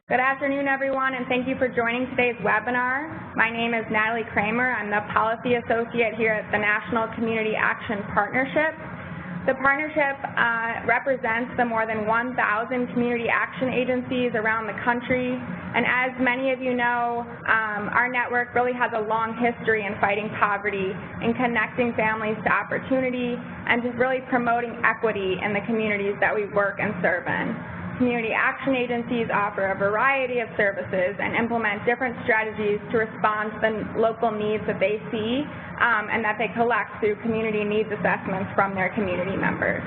Good afternoon, everyone, and thank you for joining today's webinar. My name is Natalie Kramer. I'm the Policy Associate here at the National Community Action Partnership. The partnership represents the more than 1,000 community action agencies around the country, and as many of you know, our network really has a long history in fighting poverty, in connecting families to opportunity, and just really promoting equity in the communities that we work and serve in. Community action agencies offer a variety of services and implement different strategies to respond to the local needs that they see and that they collect through community needs assessments from their community members.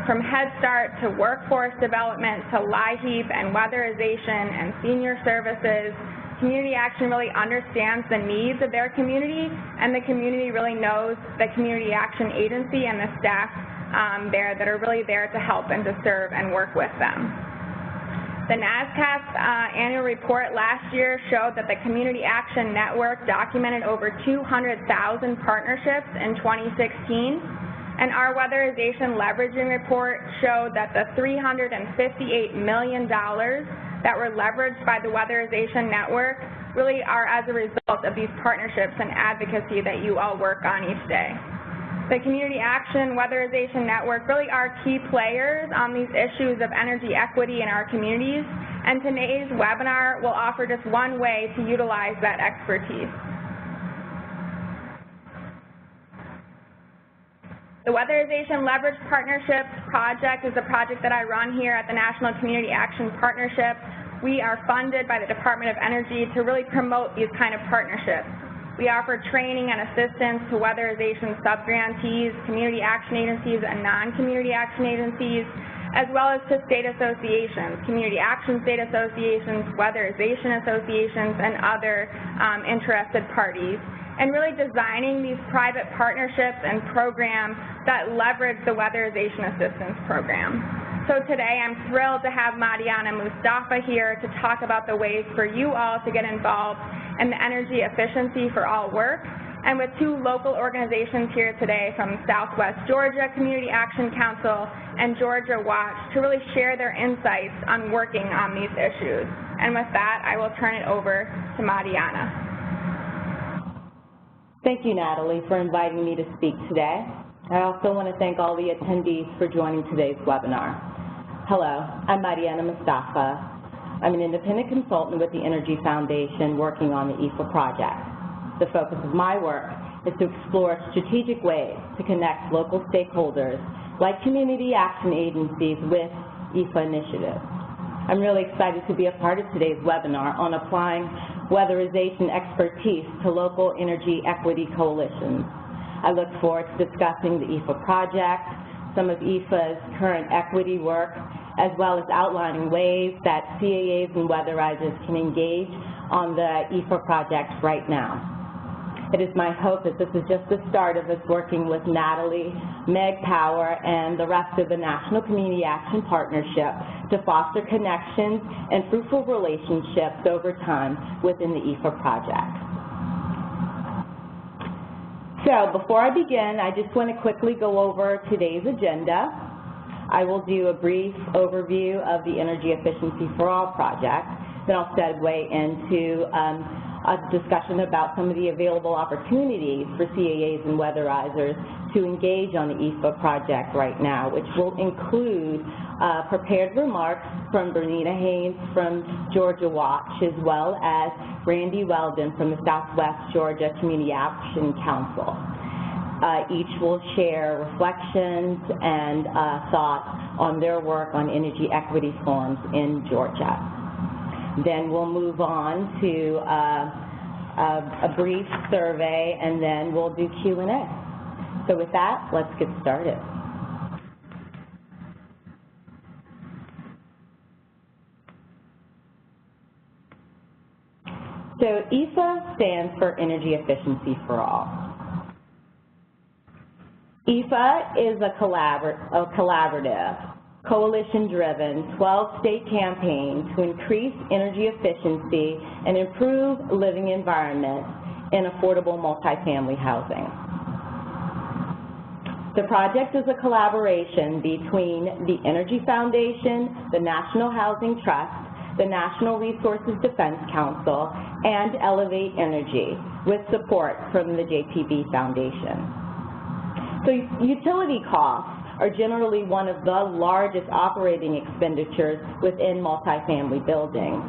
From Head Start to workforce development to LIHEAP and weatherization and senior services, community action really understands the needs of their community, and the community really knows the community action agency and the staff there that are really there to help and to serve and work with them. The NASCAS annual report last year showed that the Community Action Network documented over 200,000 partnerships in 2016, and our Weatherization Leveraging Report showed that the $358 million that were leveraged by the Weatherization Network really are as a result of these partnerships and advocacy that you all work on each day. The Community Action Weatherization Network really are key players on these issues of energy equity in our communities, and today's webinar will offer just one way to utilize that expertise. The Weatherization Leverage Partnerships project is a project that I run here at the National Community Action Partnership. We are funded by the Department of Energy to really promote these kind of partnerships. We offer training and assistance to weatherization subgrantees, community action agencies, and non-community action agencies, as well as to state associations, community action state associations, weatherization associations, and other interested parties, and really designing these private partnerships and programs that leverage the Weatherization Assistance Program. So today I'm thrilled to have Mariana Mustafa here to talk about the ways for you all to get involved in the energy efficiency for all work, and with two local organizations here today from Southwest Georgia Community Action Council and Georgia Watch to really share their insights on working on these issues. And with that, I will turn it over to Mariana. Thank you, Natalie, for inviting me to speak today. I also want to thank all the attendees for joining today's webinar. Hello, I'm Mariana Mustafa. I'm an independent consultant with the Energy Foundation working on the EEFA project. The focus of my work is to explore strategic ways to connect local stakeholders like community action agencies with EEFA initiatives. I'm really excited to be a part of today's webinar on applying weatherization expertise to local energy equity coalitions. I look forward to discussing the EEFA project, some of EEFA's current equity work, as well as outlining ways that CAAs and weatherizers can engage on the EEFA project right now. It is my hope that this is just the start of us working with Natalie, Meg Power, and the rest of the National Community Action Partnership to foster connections and fruitful relationships over time within the EEFA project. So before I begin, I just want to quickly go over today's agenda. I will do a brief overview of the Energy Efficiency for All project. Then I'll segue into a discussion about some of the available opportunities for CAAs and weatherizers to engage on the EEFA project right now, which will include prepared remarks from Bernita Haynes from Georgia Watch, as well as Randy Weldon from the Southwest Georgia Community Action Council. Each will share reflections and thoughts on their work on energy equity forums in Georgia. Then we'll move on to a brief survey, and then we'll do Q&A. So with that, let's get started. So EEFA stands for Energy Efficiency for All. EEFA is a collaborative, coalition-driven, 12-state campaign to increase energy efficiency and improve living environments in affordable multifamily housing. The project is a collaboration between the Energy Foundation, the National Housing Trust, the National Resources Defense Council, and Elevate Energy, with support from the JPB Foundation. So utility costs are generally one of the largest operating expenditures within multifamily buildings.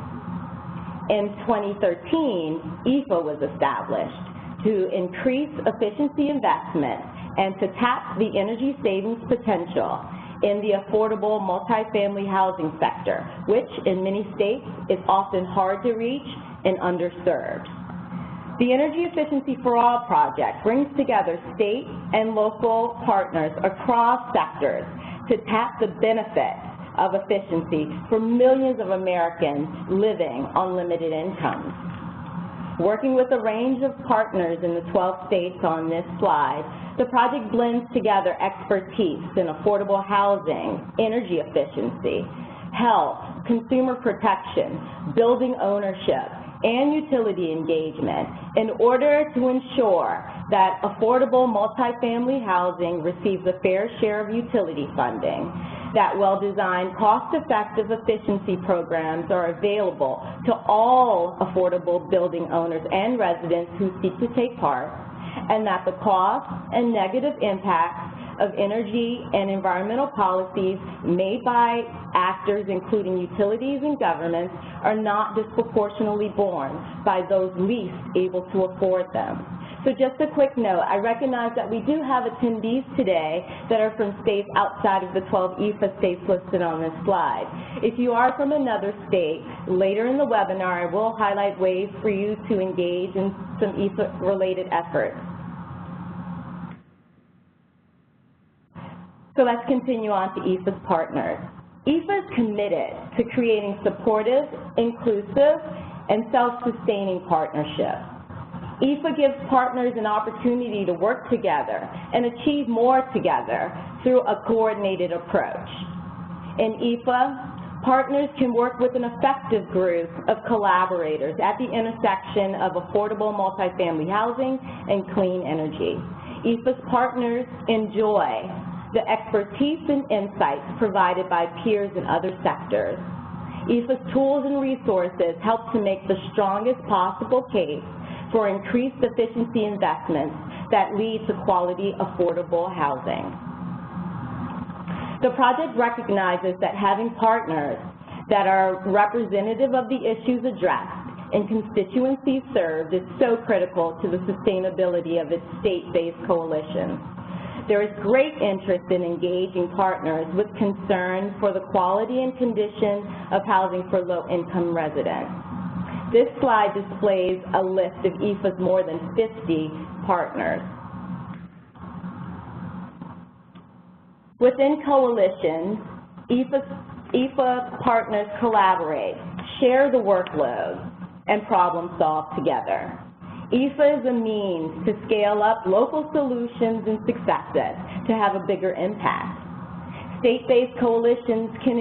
In 2013, EEFA was established to increase efficiency investment and to tap the energy savings potential in the affordable multifamily housing sector, which in many states is often hard to reach and underserved. The Energy Efficiency for All project brings together state and local partners across sectors to tap the benefits of efficiency for millions of Americans living on limited incomes. Working with a range of partners in the 12 states on this slide, the project blends together expertise in affordable housing, energy efficiency, health, consumer protection, building ownership, and utility engagement in order to ensure that affordable multifamily housing receives a fair share of utility funding, that well-designed, cost-effective efficiency programs are available to all affordable building owners and residents who seek to take part, and that the costs and negative impacts of energy and environmental policies made by actors, including utilities and governments, are not disproportionately borne by those least able to afford them. So just a quick note, I recognize that we do have attendees today that are from states outside of the 12 EEFA states listed on this slide. If you are from another state, later in the webinar I will highlight ways for you to engage in some EEFA-related efforts. So let's continue on to EEFA's partners. EEFA is committed to creating supportive, inclusive, and self-sustaining partnerships. EEFA gives partners an opportunity to work together and achieve more together through a coordinated approach. In EEFA, partners can work with an effective group of collaborators at the intersection of affordable multifamily housing and clean energy. EEFA's partners enjoy the expertise and insights provided by peers in other sectors. EEFA's tools and resources help to make the strongest possible case for increased efficiency investments that lead to quality, affordable housing. The project recognizes that having partners that are representative of the issues addressed and constituencies served is so critical to the sustainability of its state-based coalitions. There is great interest in engaging partners with concern for the quality and condition of housing for low-income residents. This slide displays a list of EEFA's more than 50 partners. Within coalitions, EEFA partners collaborate, share the workload, and problem solve together. EEFA is a means to scale up local solutions and successes to have a bigger impact. State-based coalitions can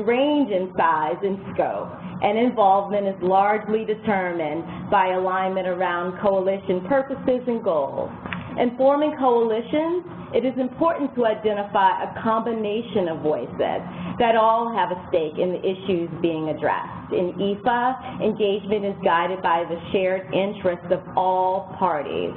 range in size and scope, and involvement is largely determined by alignment around coalition purposes and goals. In forming coalitions, it is important to identify a combination of voices that all have a stake in the issues being addressed. In EEFA, engagement is guided by the shared interests of all parties,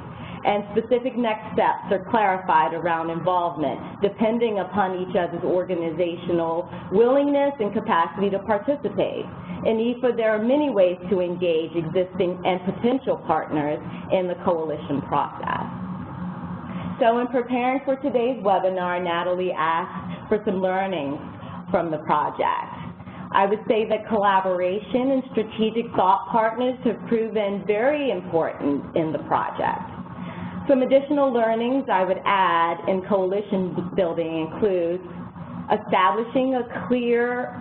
and specific next steps are clarified around involvement, depending upon each other's organizational willingness and capacity to participate. In EEFA, there are many ways to engage existing and potential partners in the coalition process. So in preparing for today's webinar, Natalie asked for some learnings from the project. I would say that collaboration and strategic thought partners have proven very important in the project. Some additional learnings I would add in coalition building include establishing clear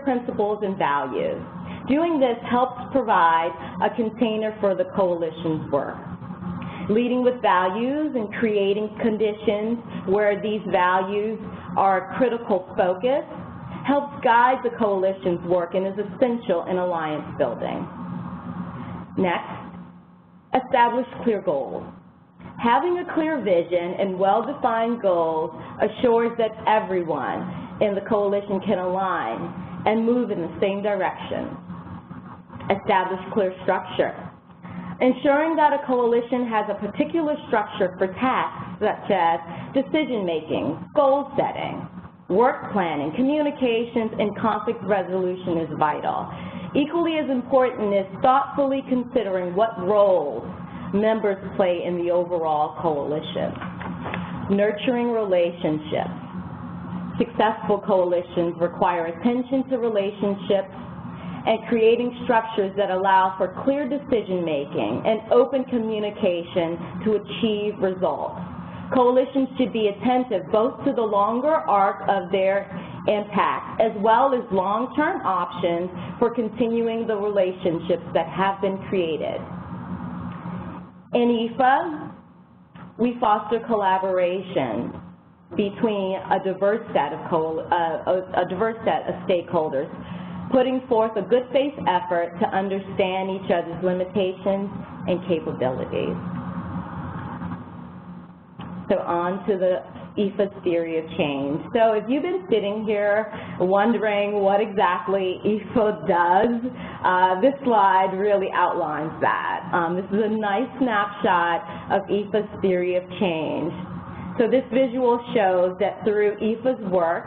principles and values. Doing this helps provide a container for the coalition's work. Leading with values and creating conditions where these values are a critical focus helps guide the coalition's work and is essential in alliance building. Next, establish clear goals. Having a clear vision and well-defined goals assures that everyone in the coalition can align and move in the same direction. Establish clear structure. Ensuring that a coalition has a particular structure for tasks such as decision-making, goal setting, work planning, communications, and conflict resolution is vital. Equally as important is thoughtfully considering what roles members play in the overall coalition. Nurturing relationships. Successful coalitions require attention to relationships and creating structures that allow for clear decision-making and open communication to achieve results. Coalitions should be attentive both to the longer arc of their impact as well as long-term options for continuing the relationships that have been created. In EEFA, we foster collaboration between a diverse set of stakeholders, putting forth a good faith effort to understand each other's limitations and capabilities. So on to the EEFA's theory of change. So if you've been sitting here wondering what exactly EEFA does, this slide really outlines that. This is a nice snapshot of EEFA's theory of change. So this visual shows that through EEFA's work,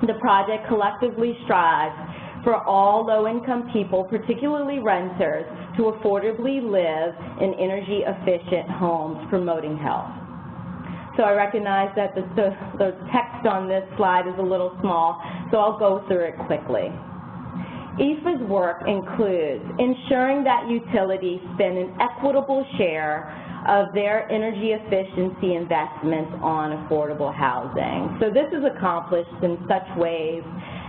the project collectively strives for all low-income people, particularly renters, to affordably live in energy-efficient homes, promoting health. So I recognize that the text on this slide is a little small, so I'll go through it quickly. EEFA's work includes ensuring that utilities spend an equitable share of their energy efficiency investments on affordable housing. So this is accomplished in such ways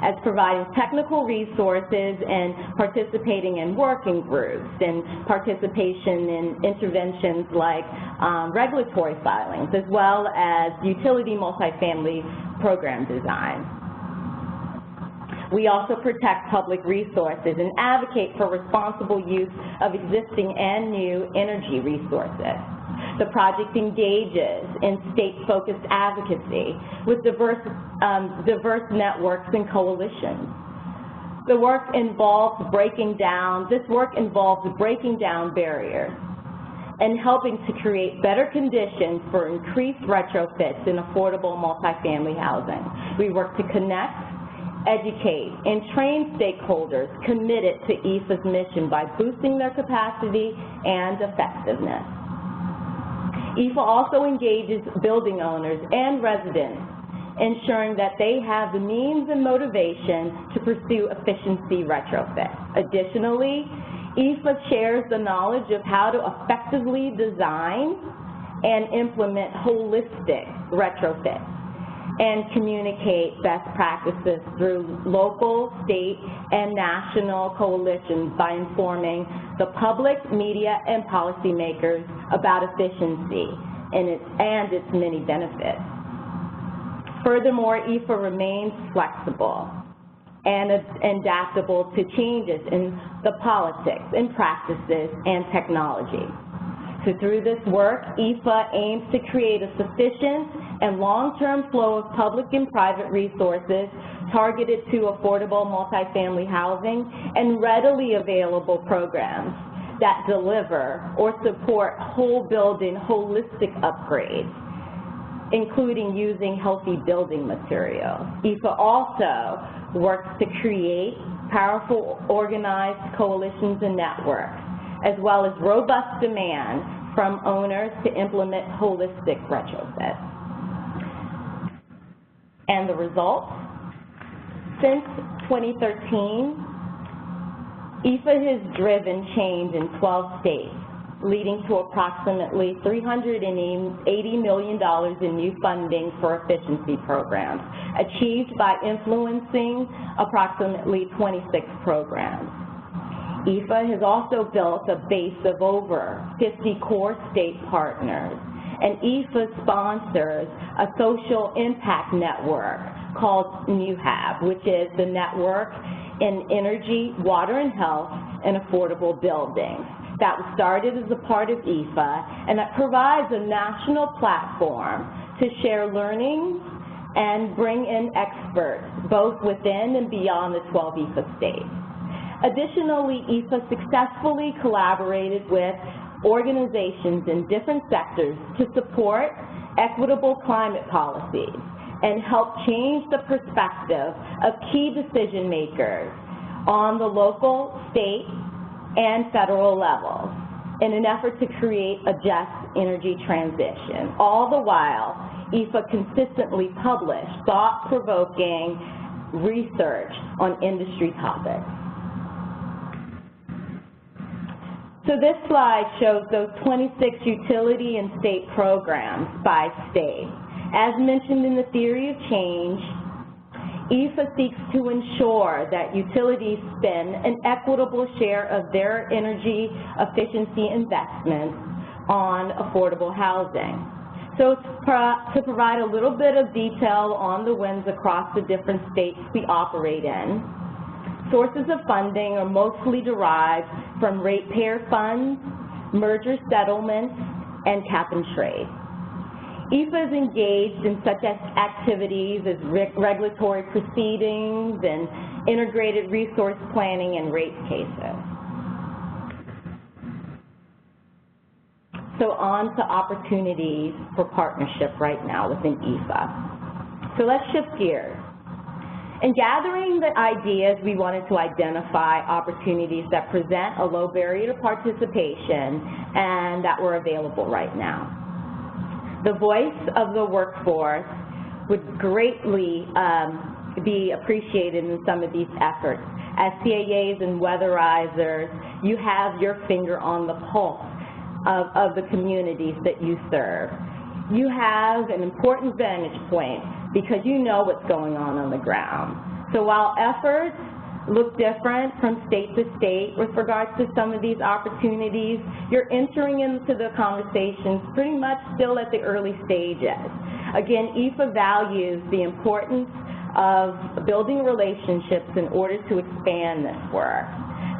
as providing technical resources and participating in working groups and participation in interventions like regulatory filings, as well as utility multifamily program design. We also protect public resources and advocate for responsible use of existing and new energy resources. The project engages in state-focused advocacy with diverse networks and coalitions. This work involves breaking down barriers and helping to create better conditions for increased retrofits in affordable multifamily housing. We work to connect, educate, and train stakeholders committed to EEFA's mission by boosting their capacity and effectiveness. EEFA also engages building owners and residents, ensuring that they have the means and motivation to pursue efficiency retrofits. Additionally, EEFA shares the knowledge of how to effectively design and implement holistic retrofits and communicate best practices through local, state, and national coalitions by informing the public, media, and policymakers about efficiency and its many benefits. Furthermore, EEFA remains flexible and adaptable to changes in the politics and practices and technology. So through this work, EEFA aims to create a sufficient and long-term flow of public and private resources targeted to affordable multifamily housing and readily available programs that deliver or support whole building holistic upgrades, including using healthy building materials. EEFA also works to create powerful organized coalitions and networks, as well as robust demand from owners to implement holistic retrofits. And the results? Since 2013, EEFA has driven change in 12 states, leading to approximately $380 million in new funding for efficiency programs, achieved by influencing approximately 26 programs. EEFA has also built a base of over 50 core state partners, and EEFA sponsors a social impact network called NewHab, which is the Network in Energy, Water and Health, and Affordable Buildings, that was started as a part of EEFA and that provides a national platform to share learnings and bring in experts both within and beyond the 12 EEFA states. Additionally, EEFA successfully collaborated with organizations in different sectors to support equitable climate policies and help change the perspective of key decision makers on the local, state, and federal levels in an effort to create a just energy transition. All the while, EEFA consistently published thought-provoking research on industry topics. So this slide shows those 26 utility and state programs by state. As mentioned in the theory of change, EEFA seeks to ensure that utilities spend an equitable share of their energy efficiency investments on affordable housing. So to provide a little bit of detail on the wins across the different states we operate in, sources of funding are mostly derived from ratepayer funds, merger settlements, and cap and trade. EEFA is engaged in such activities as regulatory proceedings and integrated resource planning and rate cases. So on to opportunities for partnership right now within EEFA. So let's shift gears. In gathering the ideas, we wanted to identify opportunities that present a low barrier to participation and that were available right now. The voice of the workforce would greatly be appreciated in some of these efforts. As CAAs and weatherizers, you have your finger on the pulse of the communities that you serve. You have an important vantage point because you know what's going on the ground. So while efforts look different from state to state with regards to some of these opportunities, you're entering into the conversations pretty much still at the early stages. Again, EEFA values the importance of building relationships in order to expand this work.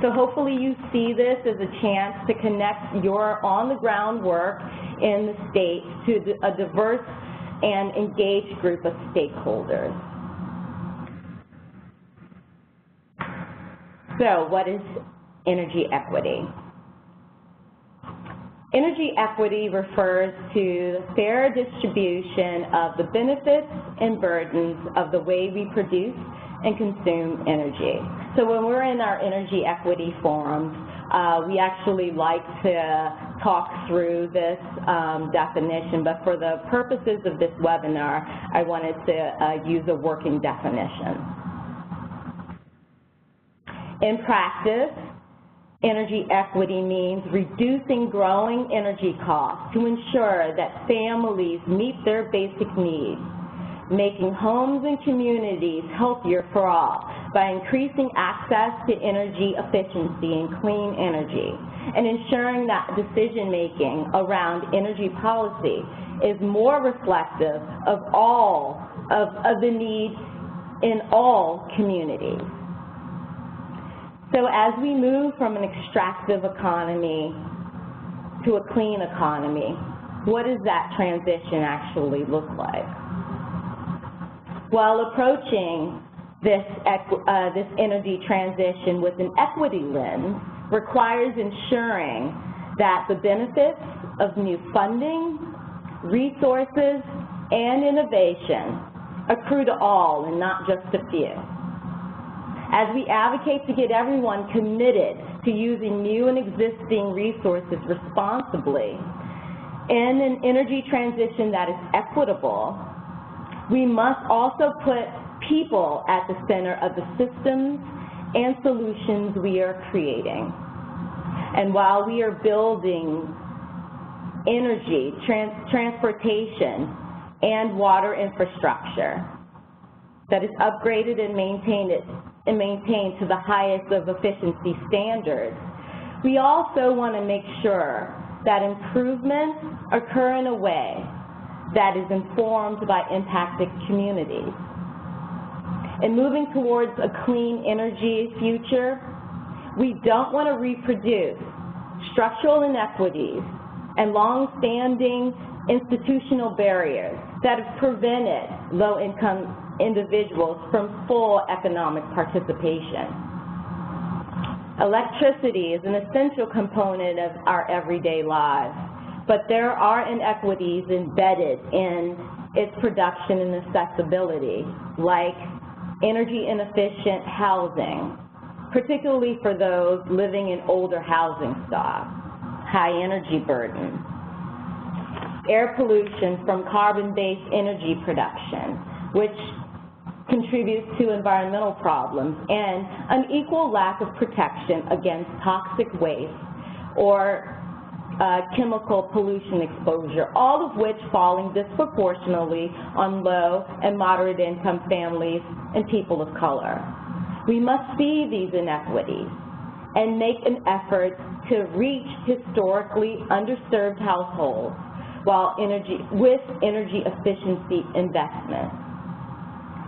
So hopefully you see this as a chance to connect your on-the-ground work in the state to a diverse and engaged group of stakeholders. So what is energy equity? Energy equity refers to the fair distribution of the benefits and burdens of the way we produce and consume energy. So when we're in our energy equity forums, we actually like to talk through this definition, but for the purposes of this webinar, I wanted to use a working definition. In practice, energy equity means reducing growing energy costs to ensure that families meet their basic needs, making homes and communities healthier for all by increasing access to energy efficiency and clean energy, and ensuring that decision-making around energy policy is more reflective of the needs in all communities. So as we move from an extractive economy to a clean economy, what does that transition actually look like? While approaching this energy transition with an equity lens requires ensuring that the benefits of new funding, resources, and innovation accrue to all and not just a few. As we advocate to get everyone committed to using new and existing resources responsibly in an energy transition that is equitable, we must also put people at the center of the systems and solutions we are creating. And while we are building energy, transportation, and water infrastructure that is upgraded and maintained to the highest of efficiency standards, we also want to make sure that improvements occur in a way that is informed by impacted communities. In moving towards a clean energy future, we don't want to reproduce structural inequities, and long-standing institutional barriers that have prevented low-income individuals from full economic participation. Electricity is an essential component of our everyday lives, but there are inequities embedded in its production and accessibility, like energy inefficient housing, particularly for those living in older housing stock, high energy burden, air pollution from carbon-based energy production, which contributes to environmental problems, and unequal lack of protection against toxic waste or chemical pollution exposure, all of which falling disproportionately on low and moderate income families and people of color. We must see these inequities and make an effort to reach historically underserved households with energy efficiency investments.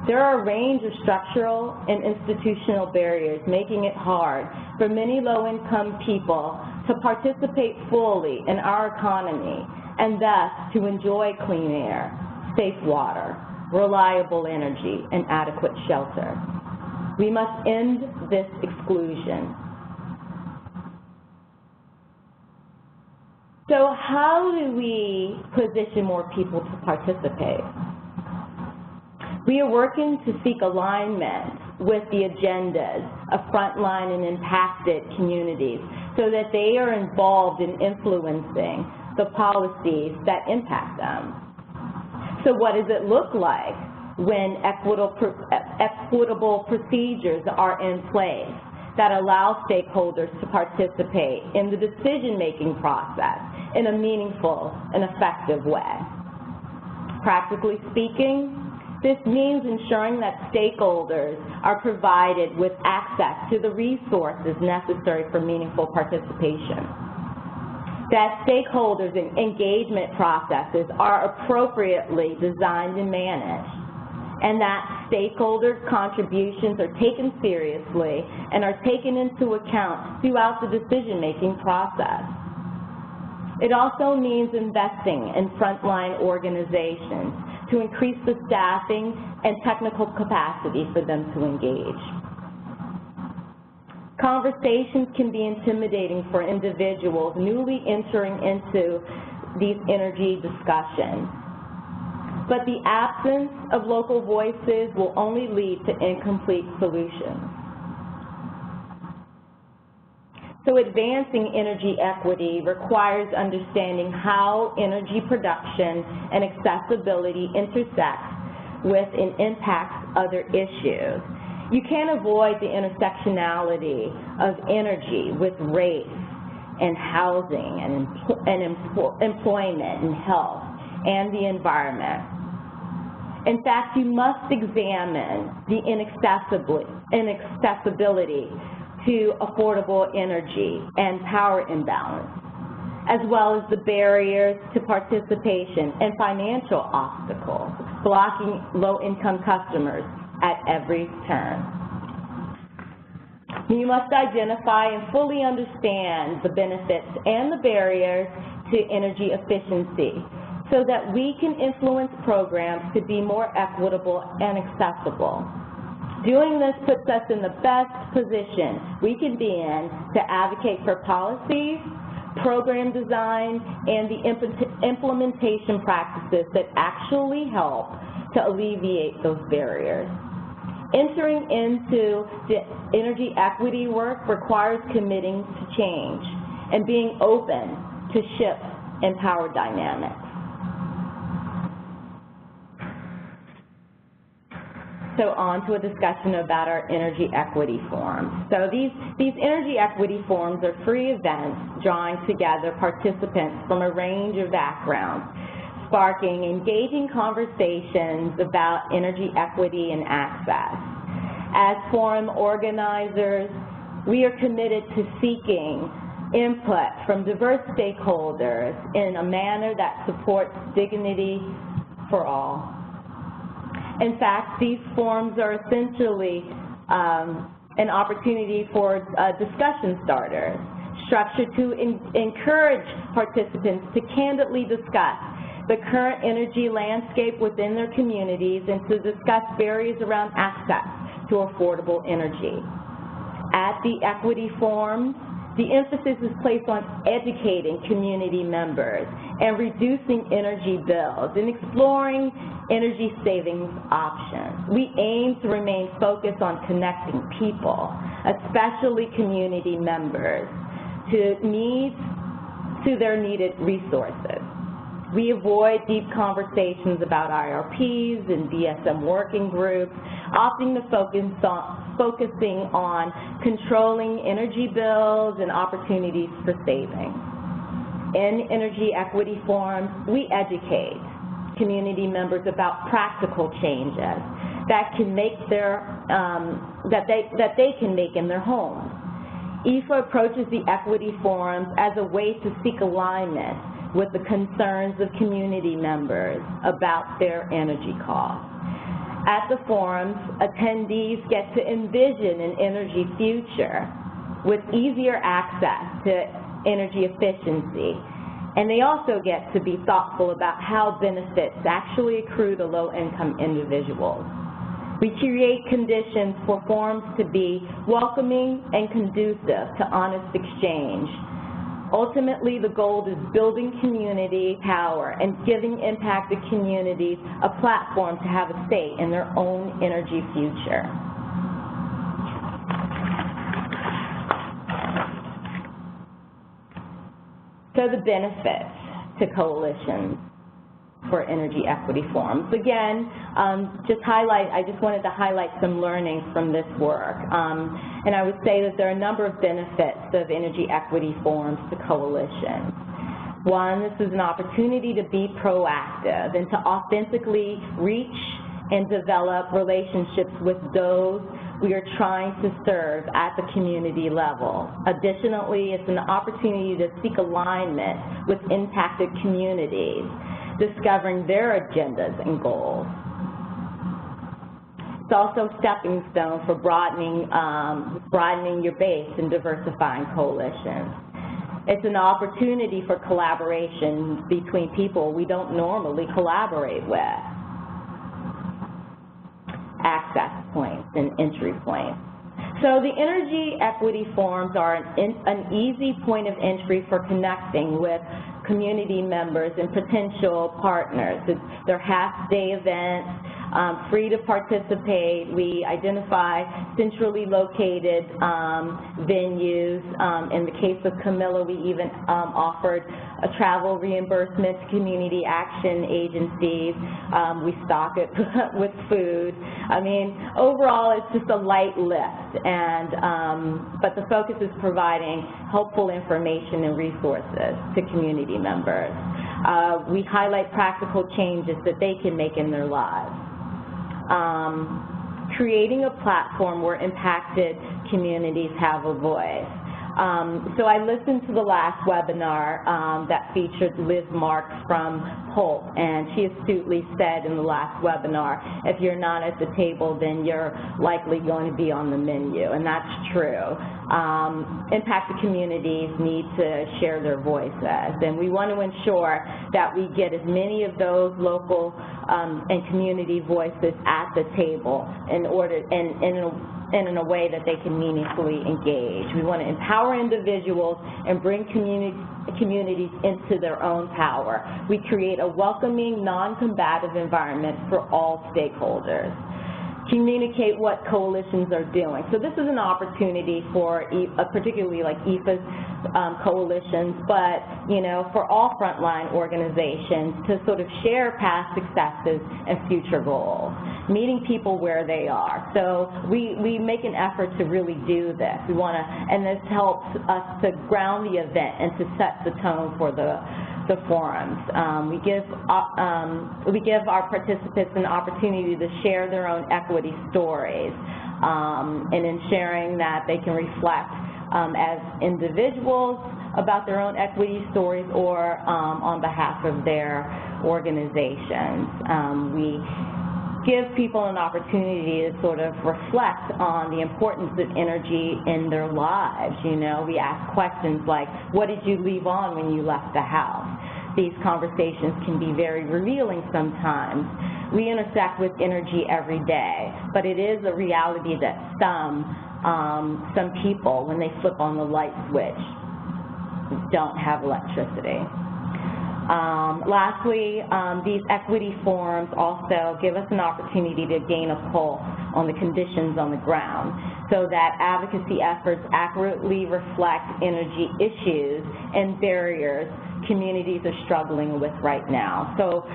There are a range of structural and institutional barriers making it hard for many low-income people to participate fully in our economy and thus to enjoy clean air, safe water, reliable energy, and adequate shelter. We must end this exclusion. So how do we position more people to participate? We are working to seek alignment with the agendas of frontline and impacted communities so that they are involved in influencing the policies that impact them. So what does it look like when equitable procedures are in place that allow stakeholders to participate in the decision-making process in a meaningful and effective way? Practically speaking, this means ensuring that stakeholders are provided with access to the resources necessary for meaningful participation, that stakeholders' engagement processes are appropriately designed and managed, and that stakeholder contributions are taken seriously and are taken into account throughout the decision-making process. It also means investing in frontline organizations to increase the staffing and technical capacity for them to engage. Conversations can be intimidating for individuals newly entering into these energy discussions, but the absence of local voices will only lead to incomplete solutions. So advancing energy equity requires understanding how energy production and accessibility intersect with and impacts other issues. You can't avoid the intersectionality of energy with race and housing and employment and health and the environment. In fact, you must examine the inaccessibility to affordable energy and power imbalance, as well as the barriers to participation and financial obstacles blocking low-income customers at every turn. You must identify and fully understand the benefits and the barriers to energy efficiency so that we can influence programs to be more equitable and accessible. Doing this puts us in the best position we can be in to advocate for policies, program design, and the implementation practices that actually help to alleviate those barriers. Entering into the energy equity work requires committing to change and being open to shifts in power dynamics. So on to a discussion about our energy equity forums. So these energy equity forums are free events drawing together participants from a range of backgrounds, sparking engaging conversations about energy equity and access. As forum organizers, we are committed to seeking input from diverse stakeholders in a manner that supports dignity for all. In fact, these forums are essentially an opportunity for discussion starters, structured to encourage participants to candidly discuss the current energy landscape within their communities and to discuss barriers around access to affordable energy. At the equity forums, the emphasis is placed on educating community members and reducing energy bills and exploring energy savings options. We aim to remain focused on connecting people, especially community members, to their needed resources. We avoid deep conversations about IRPs and DSM working groups, opting to focusing on controlling energy bills and opportunities for savings. In energy equity forums, we educate community members about practical changes that can make that they can make in their homes. EEFA approaches the equity forums as a way to seek alignment with the concerns of community members about their energy costs. At the forums, attendees get to envision an energy future with easier access to energy efficiency, and they also get to be thoughtful about how benefits actually accrue to low-income individuals. We create conditions for forums to be welcoming and conducive to honest exchange. Ultimately, the goal is building community power and giving impacted communities a platform to have a say in their own energy future. So the benefits to coalitions for energy equity forums. Again, I just wanted to highlight some learnings from this work. And I would say that there are a number of benefits of energy equity forums to coalitions. One, this is an opportunity to be proactive and to authentically reach and develop relationships with those we are trying to serve at the community level. Additionally, it's an opportunity to seek alignment with impacted communities, discovering their agendas and goals. It's also a stepping stone for broadening your base and diversifying coalitions. It's an opportunity for collaboration between people we don't normally collaborate with. Access points and entry points. So the energy equity forums are an easy point of entry for connecting with community members and potential partners. They're half-day events, free to participate. We identify centrally located venues. In the case of Camilla, we even offered a travel reimbursement to community action agencies. We stock it with food. I mean, overall, it's just a light lift, but the focus is providing helpful information and resources to community members. We highlight practical changes that they can make in their lives. Creating a platform where impacted communities have a voice. So I listened to the last webinar that featured Liz Marks from Holt, and she astutely said in the last webinar, if you're not at the table, then you're likely going to be on the menu, and that's true. Impacted communities need to share their voices, and we want to ensure that we get as many of those local and community voices at the table in order, and in a way that they can meaningfully engage. We want to empower individuals and bring communities into their own power. We create a welcoming, non-combative environment for all stakeholders. Communicate what coalitions are doing. So this is an opportunity for particularly like EEFA's coalitions, but for all frontline organizations to sort of share past successes and future goals, meeting people where they are. So we make an effort to really do this. We want to, and this helps us to ground the event and to set the tone for the forums. We give our participants an opportunity to share their own equity stories, and ensuring that they can reflect as individuals about their own equity stories or on behalf of their organizations. We give people an opportunity to sort of reflect on the importance of energy in their lives. You know, we ask questions like, what did you leave on when you left the house? These conversations can be very revealing sometimes. We intersect with energy every day, but it is a reality that some people, when they flip on the light switch, don't have electricity. Lastly, these equity forums also give us an opportunity to gain a pulse on the conditions on the ground so that advocacy efforts accurately reflect energy issues and barriers communities are struggling with right now. So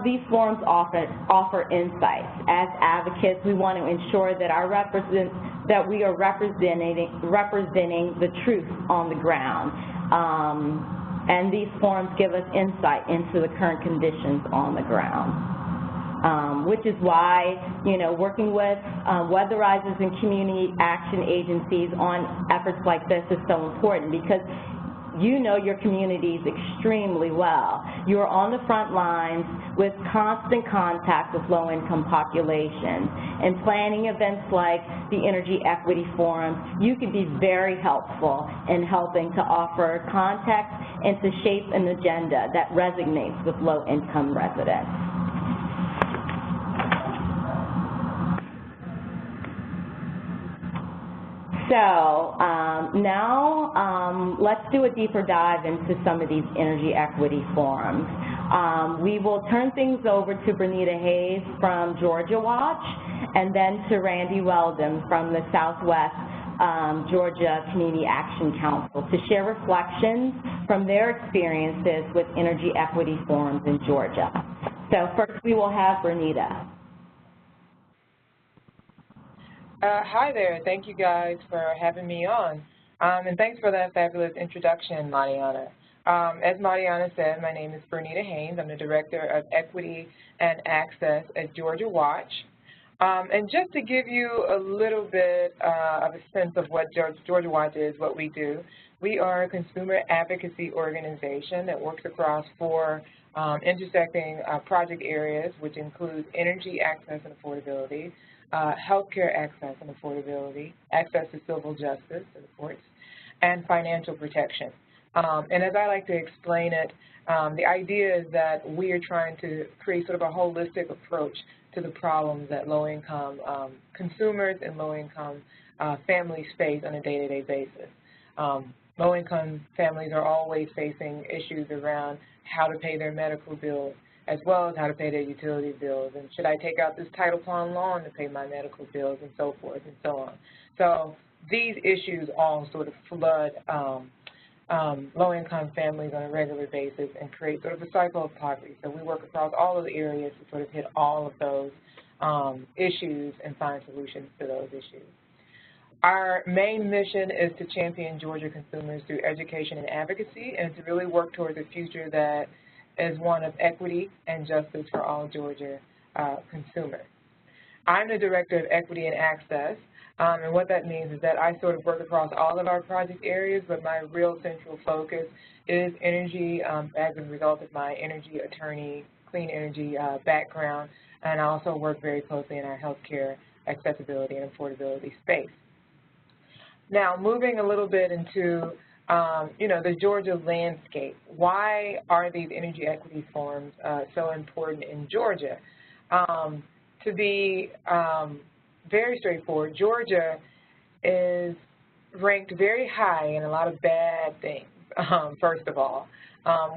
these forums offer insights. As advocates, we want to ensure that we are representing the truth on the ground. And these forums give us insight into the current conditions on the ground, which is why, you know, working with Weatherizers and Community Action agencies on efforts like this is so important, because you know your communities extremely well. You are on the front lines with constant contact with low-income populations. And planning events like the Energy Equity Forum, you can be very helpful in helping to offer context and to shape an agenda that resonates with low-income residents. So now let's do a deeper dive into some of these energy equity forums. We will turn things over to Bernita Hayes from Georgia Watch, and then to Randy Weldon from the Southwest Georgia Community Action Council to share reflections from their experiences with energy equity forums in Georgia. So first we will have Bernita. Hi there. Thank you guys for having me on. And thanks for that fabulous introduction, Mariana. As Mariana said, my name is Bernita Haynes. I'm the Director of Equity and Access at Georgia Watch. And just to give you a little bit of a sense of what Georgia Watch is, what we do, we are a consumer advocacy organization that works across 4 intersecting project areas, which include energy access and affordability, healthcare access and affordability, access to civil justice and the courts, and financial protection. And as I like to explain it, the idea is that we are trying to create sort of a holistic approach to the problems that low-income consumers and low-income families face on a day-to-day basis. Low-income families are always facing issues around how to pay their medical bills, as well as how to pay their utility bills, and should I take out this title pawn loan to pay my medical bills, and so forth and so on. So these issues all sort of flood low-income families on a regular basis and create sort of a cycle of poverty. So we work across all of the areas to sort of hit all of those issues and find solutions to those issues. Our main mission is to champion Georgia consumers through education and advocacy, and to really work towards a future that is one of equity and justice for all Georgia consumers. I'm the Director of Equity and Access, and what that means is that I sort of work across all of our project areas, but my real central focus is energy as a result of my energy attorney, clean energy background, and I also work very closely in our healthcare accessibility and affordability space. Now, moving a little bit into you know, the Georgia landscape. Why are these energy equity forums so important in Georgia? To be very straightforward, Georgia is ranked very high in a lot of bad things, first of all.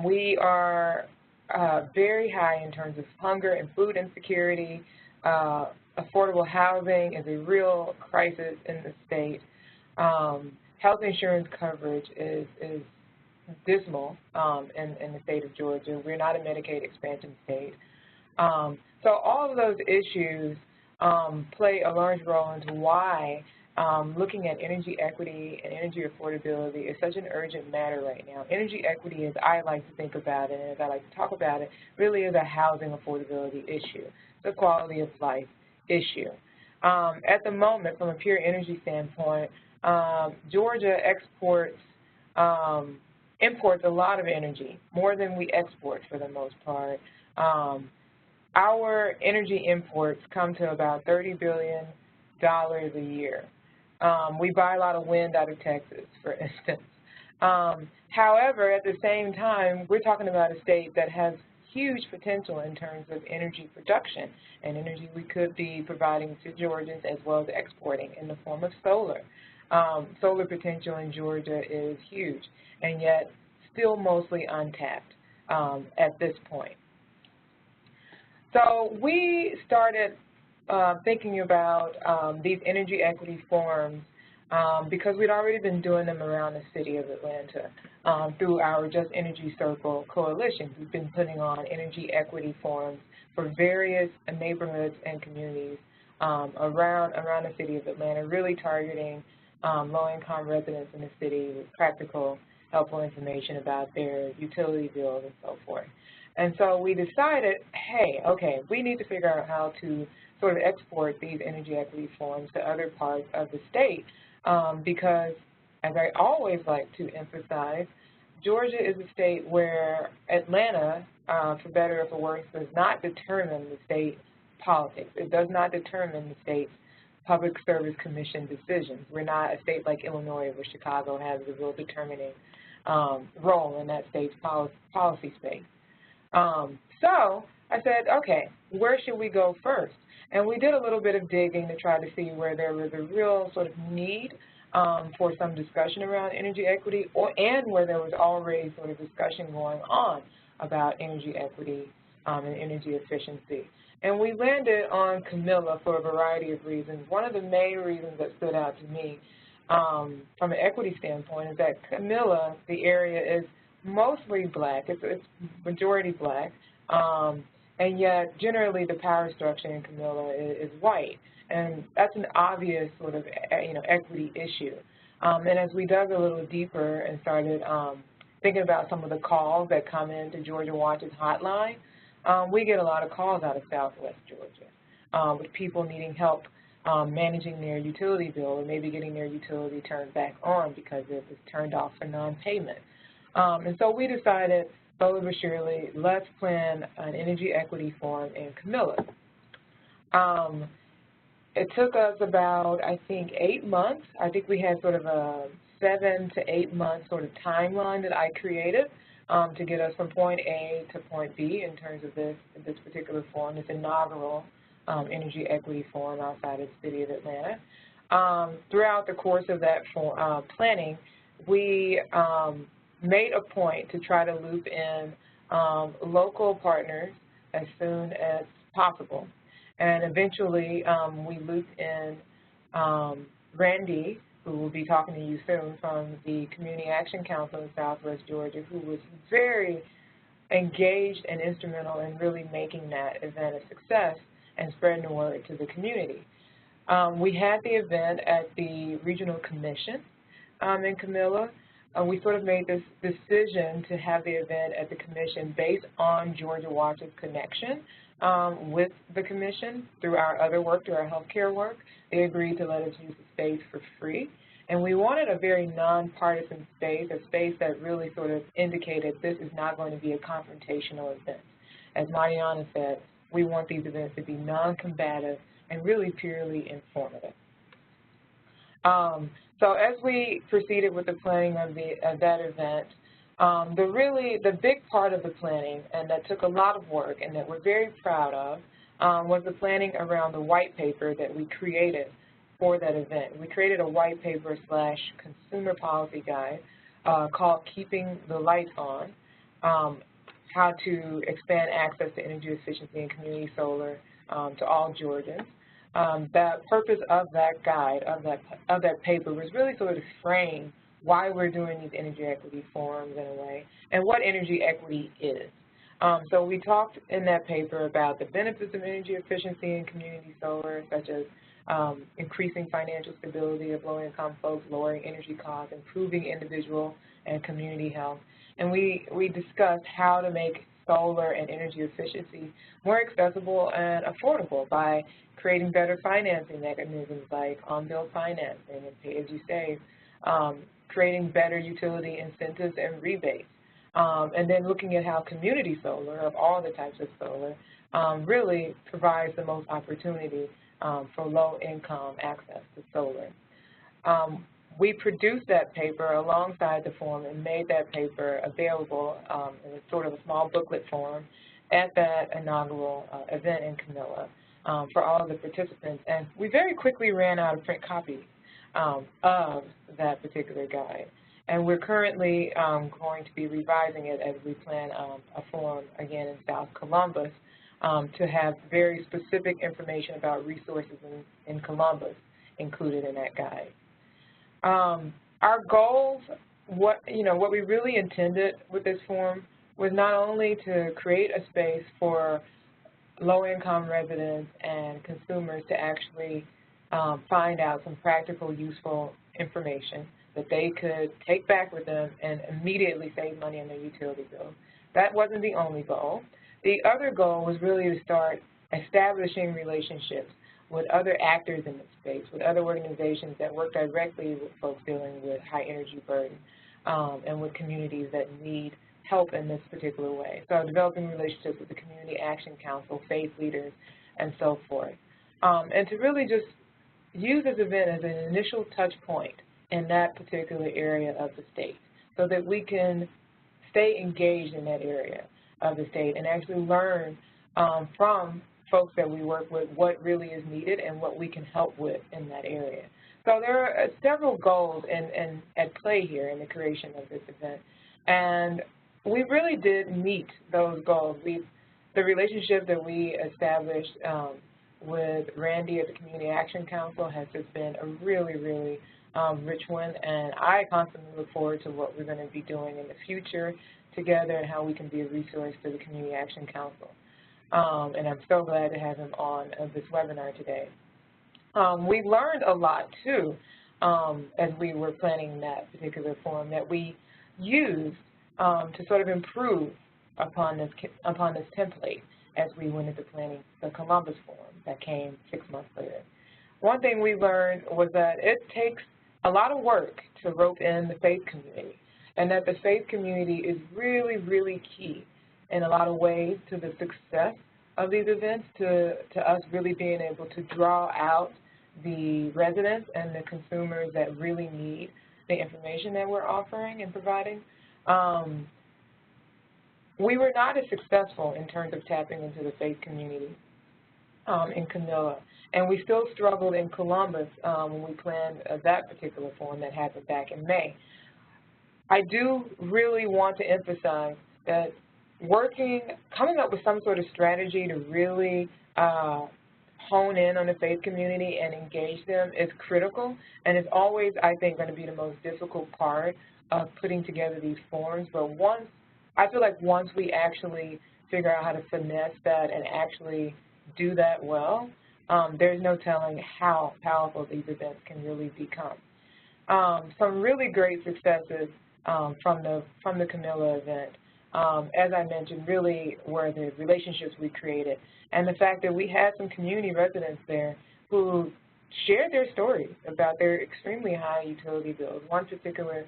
We are very high in terms of hunger and food insecurity. Affordable housing is a real crisis in the state. Health insurance coverage is dismal in the state of Georgia. We're not a Medicaid expansion state. So all of those issues play a large role into why looking at energy equity and energy affordability is such an urgent matter right now. Energy equity, as I like to think about it and as I like to talk about it, really is a housing affordability issue. It's a quality of life issue. At the moment, from a pure energy standpoint, Georgia imports a lot of energy, more than we export for the most part. our energy imports come to about $30 billion a year. We buy a lot of wind out of Texas, for instance. However, at the same time, we're talking about a state that has huge potential in terms of energy production and energy we could be providing to Georgians as well as exporting in the form of solar. Solar potential in Georgia is huge and yet still mostly untapped at this point. So we started thinking about these energy equity forums because we'd already been doing them around the city of Atlanta through our Just Energy Circle coalition. We've been putting on energy equity forums for various neighborhoods and communities around the city of Atlanta, really targeting low-income residents in the city with practical, helpful information about their utility bills and so forth. And so we decided, hey, okay, we need to figure out how to sort of export these energy equity forums to other parts of the state because, as I always like to emphasize, Georgia is a state where Atlanta, for better or for worse, does not determine the state politics. It does not determine the state's Public Service Commission decisions. We're not a state like Illinois where Chicago has a real determining role in that state's policy space. So I said, okay, where should we go first? And we did a little bit of digging to try to see where there was a real sort of need for some discussion around energy equity and where there was already sort of discussion going on about energy equity and energy efficiency. And we landed on Camilla for a variety of reasons. One of the main reasons that stood out to me from an equity standpoint is that Camilla, the area, is mostly black. It's majority black, and yet generally the power structure in Camilla is white, and that's an obvious sort of equity issue. And as we dug a little deeper and started thinking about some of the calls that come into Georgia Watch's hotline, we get a lot of calls out of Southwest Georgia with people needing help managing their utility bill or maybe getting their utility turned back on because it was turned off for non-payment. And so we decided, slowly but surely, let's plan an energy equity forum in Camilla. It took us about, I think, 8 months. I think we had sort of a 7 to 8 month sort of timeline that I created to get us from point A to point B in terms of this particular forum, this inaugural energy equity forum outside of the city of Atlanta. Throughout the course of that planning, we made a point to try to loop in local partners as soon as possible. And eventually we looped in Randy, who will be talking to you soon, from the Community Action Council in Southwest Georgia, who was very engaged and instrumental in really making that event a success and spreading the word to the community. We had the event at the Regional Commission in Camilla. We sort of made this decision to have the event at the commission based on Georgia Watch's connection with the commission through our other work, through our healthcare work. They agreed to let us use the space for free. And we wanted a very nonpartisan space, a space that really sort of indicated this is not going to be a confrontational event. As Mariana said, we want these events to be non-combative and really purely informative. So as we proceeded with the planning of that event, the big part of the planning, and that took a lot of work and that we're very proud of, was the planning around the white paper that we created for that event. We created a white paper / consumer policy guide called Keeping the Lights On, how to expand access to energy efficiency and community solar to all Georgians. The purpose of that guide, of that paper, was really sort of to frame why we're doing these energy equity forums in a way, and what energy equity is. So we talked in that paper about the benefits of energy efficiency and community solar, such as increasing financial stability of low-income folks, lowering energy costs, improving individual and community health. And we discussed how to make solar and energy efficiency more accessible and affordable by creating better financing mechanisms like on-bill financing and pay-as-you-save, creating better utility incentives and rebates, and then looking at how community solar, of all the types of solar, really provides the most opportunity for low-income access to solar. We produced that paper alongside the form and made that paper available in a sort of a small booklet form at that inaugural event in Camilla for all of the participants. And we very quickly ran out of print copies of that particular guide. And we're currently going to be revising it as we plan a forum again in South Columbus to have very specific information about resources in Columbus included in that guide. Our goals, what we really intended with this forum was not only to create a space for low-income residents and consumers to actually find out some practical, useful information that they could take back with them and immediately save money on their utility bill. That wasn't the only goal. The other goal was really to start establishing relationships with other actors in the space, with other organizations that work directly with folks dealing with high energy burden and with communities that need help in this particular way. So developing relationships with the Community Action Council, faith leaders, and so forth. And to really just use this event as an initial touch point in that particular area of the state so that we can stay engaged in that area of the state and actually learn from folks that we work with what really is needed and what we can help with in that area. So there are several goals at play here in the creation of this event, and we really did meet those goals. The relationship that we established with Randy at the Community Action Council has just been a really, really rich one, and I constantly look forward to what we're going to be doing in the future together and how we can be a resource to the Community Action Council. And I'm so glad to have him on this webinar today. We learned a lot, too, as we were planning that particular forum that we used to sort of improve upon this template as we went into planning the Columbus Forum that came 6 months later. One thing we learned was that it takes a lot of work to rope in the faith community, and that the faith community is really, really key in a lot of ways to the success of these events, to us really being able to draw out the residents and the consumers that really need the information that we're offering and providing. We were not as successful in terms of tapping into the faith community in Camilla, and we still struggled in Columbus when we planned that particular forum that happened back in May. I do really want to emphasize that coming up with some sort of strategy to really hone in on the faith community and engage them is critical, and it's always, I think, going to be the most difficult part of putting together these forums. But I feel like once we actually figure out how to finesse that and actually do that well, there's no telling how powerful these events can really become. Some really great successes from the Camilla event, as I mentioned, really were the relationships we created and the fact that we had some community residents there who shared their stories about their extremely high utility bills. One particular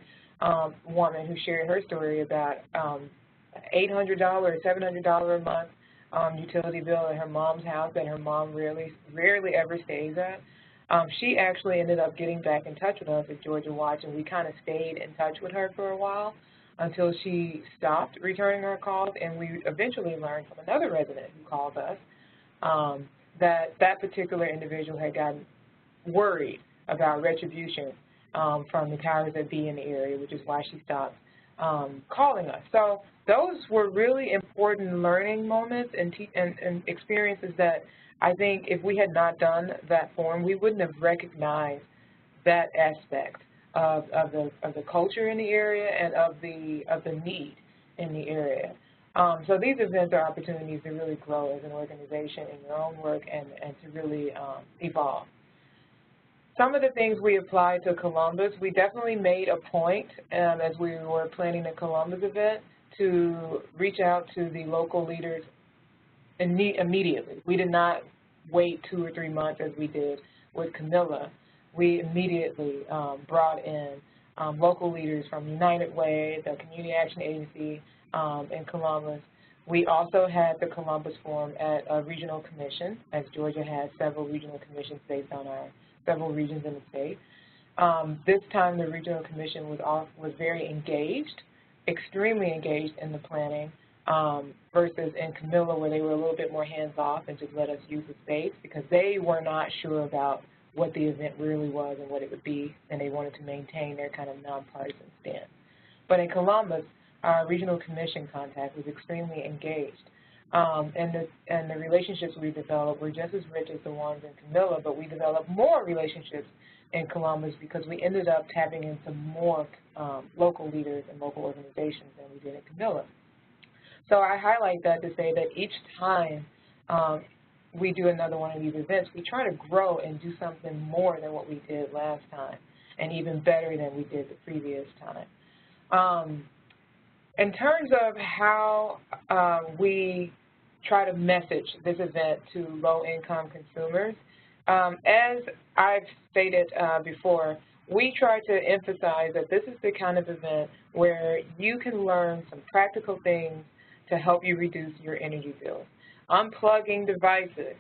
woman who shared her story about $800, $700 a month utility bill at her mom's house that her mom rarely ever stays at. She actually ended up getting back in touch with us at Georgia Watch, and we kind of stayed in touch with her for a while until she stopped returning our calls, and we eventually learned from another resident who called us that particular individual had gotten worried about retribution from the powers that be in the area, which is why she stopped calling us. So those were really important learning moments and experiences that I think if we had not done that forum, we wouldn't have recognized that aspect of the culture in the area and of the need in the area. So these events are opportunities to really grow as an organization in your own work and to really evolve. Some of the things we applied to Columbus, we definitely made a point as we were planning the Columbus event to reach out to the local leaders immediately. We did not wait 2 or 3 months as we did with Camilla. We immediately brought in local leaders from United Way, the Community Action Agency in Columbus, We also had the Columbus Forum at a regional commission, as Georgia has several regional commissions based on our several regions in the state. This time the regional commission was very engaged, extremely engaged in the planning, versus in Camilla where they were a little bit more hands-off and just let us use the space because they were not sure about what the event really was and what it would be, and they wanted to maintain their kind of nonpartisan stance. But in Columbus, our regional commission contact was extremely engaged. And the relationships we developed were just as rich as the ones in Camilla, but we developed more relationships in Columbus because we ended up tapping into more local leaders and local organizations than we did in Camilla. So I highlight that to say that each time we do another one of these events, we try to grow and do something more than what we did last time, and even better than we did the previous time. In terms of how we try to message this event to low-income consumers, as I've stated before, we try to emphasize that this is the kind of event where you can learn some practical things to help you reduce your energy bills. Unplugging devices,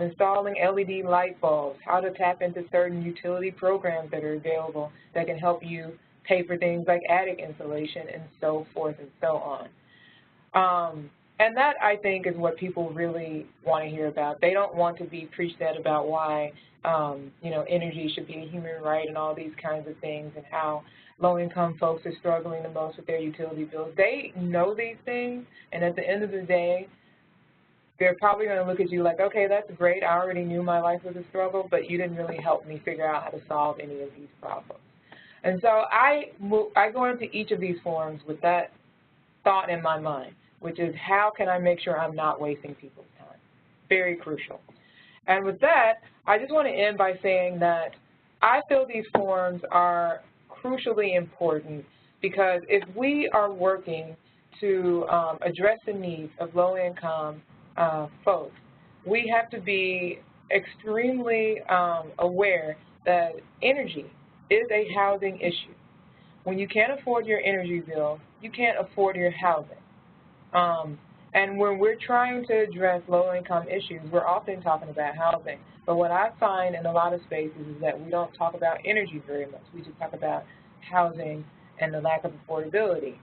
installing LED light bulbs, how to tap into certain utility programs that are available that can help you pay for things like attic insulation and so forth and so on. And that, I think, is what people really want to hear about. They don't want to be preached at about why, you know, energy should be a human right and all these kinds of things and how low-income folks are struggling the most with their utility bills. They know these things, and at the end of the day, they're probably going to look at you like, okay, that's great. I already knew my life was a struggle, but you didn't really help me figure out how to solve any of these problems. And so I go into each of these forums with that thought in my mind, which is how can I make sure I'm not wasting people's time? Very crucial. And with that, I just want to end by saying that I feel these forums are crucially important because if we are working to address the needs of low-income folks, we have to be extremely aware that energy is a housing issue. When you can't afford your energy bill, you can't afford your housing. And when we're trying to address low-income issues, we're often talking about housing. But what I find in a lot of spaces is that we don't talk about energy very much. We just talk about housing and the lack of affordability.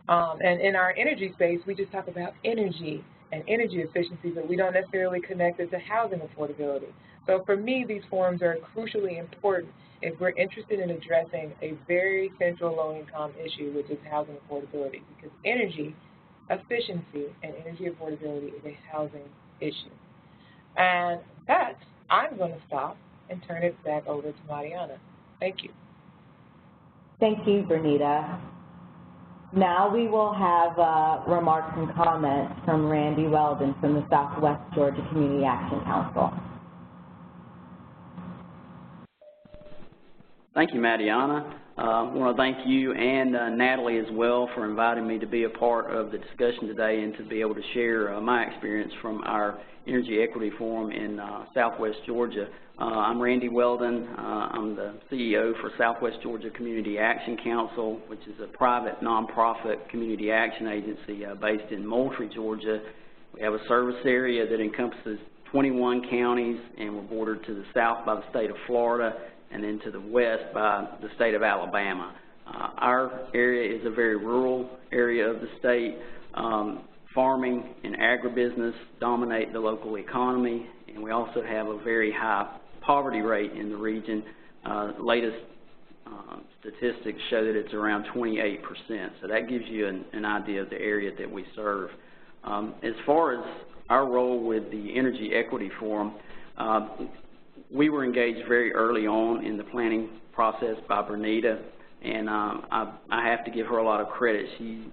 And in our energy space, we just talk about energy and energy efficiency, but we don't necessarily connect it to housing affordability. So for me, these forums are crucially important if we're interested in addressing a very central low-income issue, which is housing affordability, because energy efficiency and energy affordability is a housing issue. And that, I'm going to stop and turn it back over to Mariana. Thank you. Thank you, Bernita. Now we will have remarks and comments from Randy Weldon from the Southwest Georgia Community Action Council. Thank you, Mariana. I want to thank you and Natalie as well for inviting me to be a part of the discussion today and to be able to share my experience from our Energy Equity Forum in Southwest Georgia. I'm Randy Weldon. I'm the CEO for Southwest Georgia Community Action Council, which is a private nonprofit community action agency based in Moultrie, Georgia. We have a service area that encompasses 21 counties, and we're bordered to the south by the state of Florida and then to the west by the state of Alabama. Our area is a very rural area of the state. Farming and agribusiness dominate the local economy, and we also have a very high poverty rate in the region. Latest statistics show that it's around 28%, so that gives you an idea of the area that we serve. As far as our role with the Energy Equity Forum, we were engaged very early on in the planning process by Bernita, and I have to give her a lot of credit. She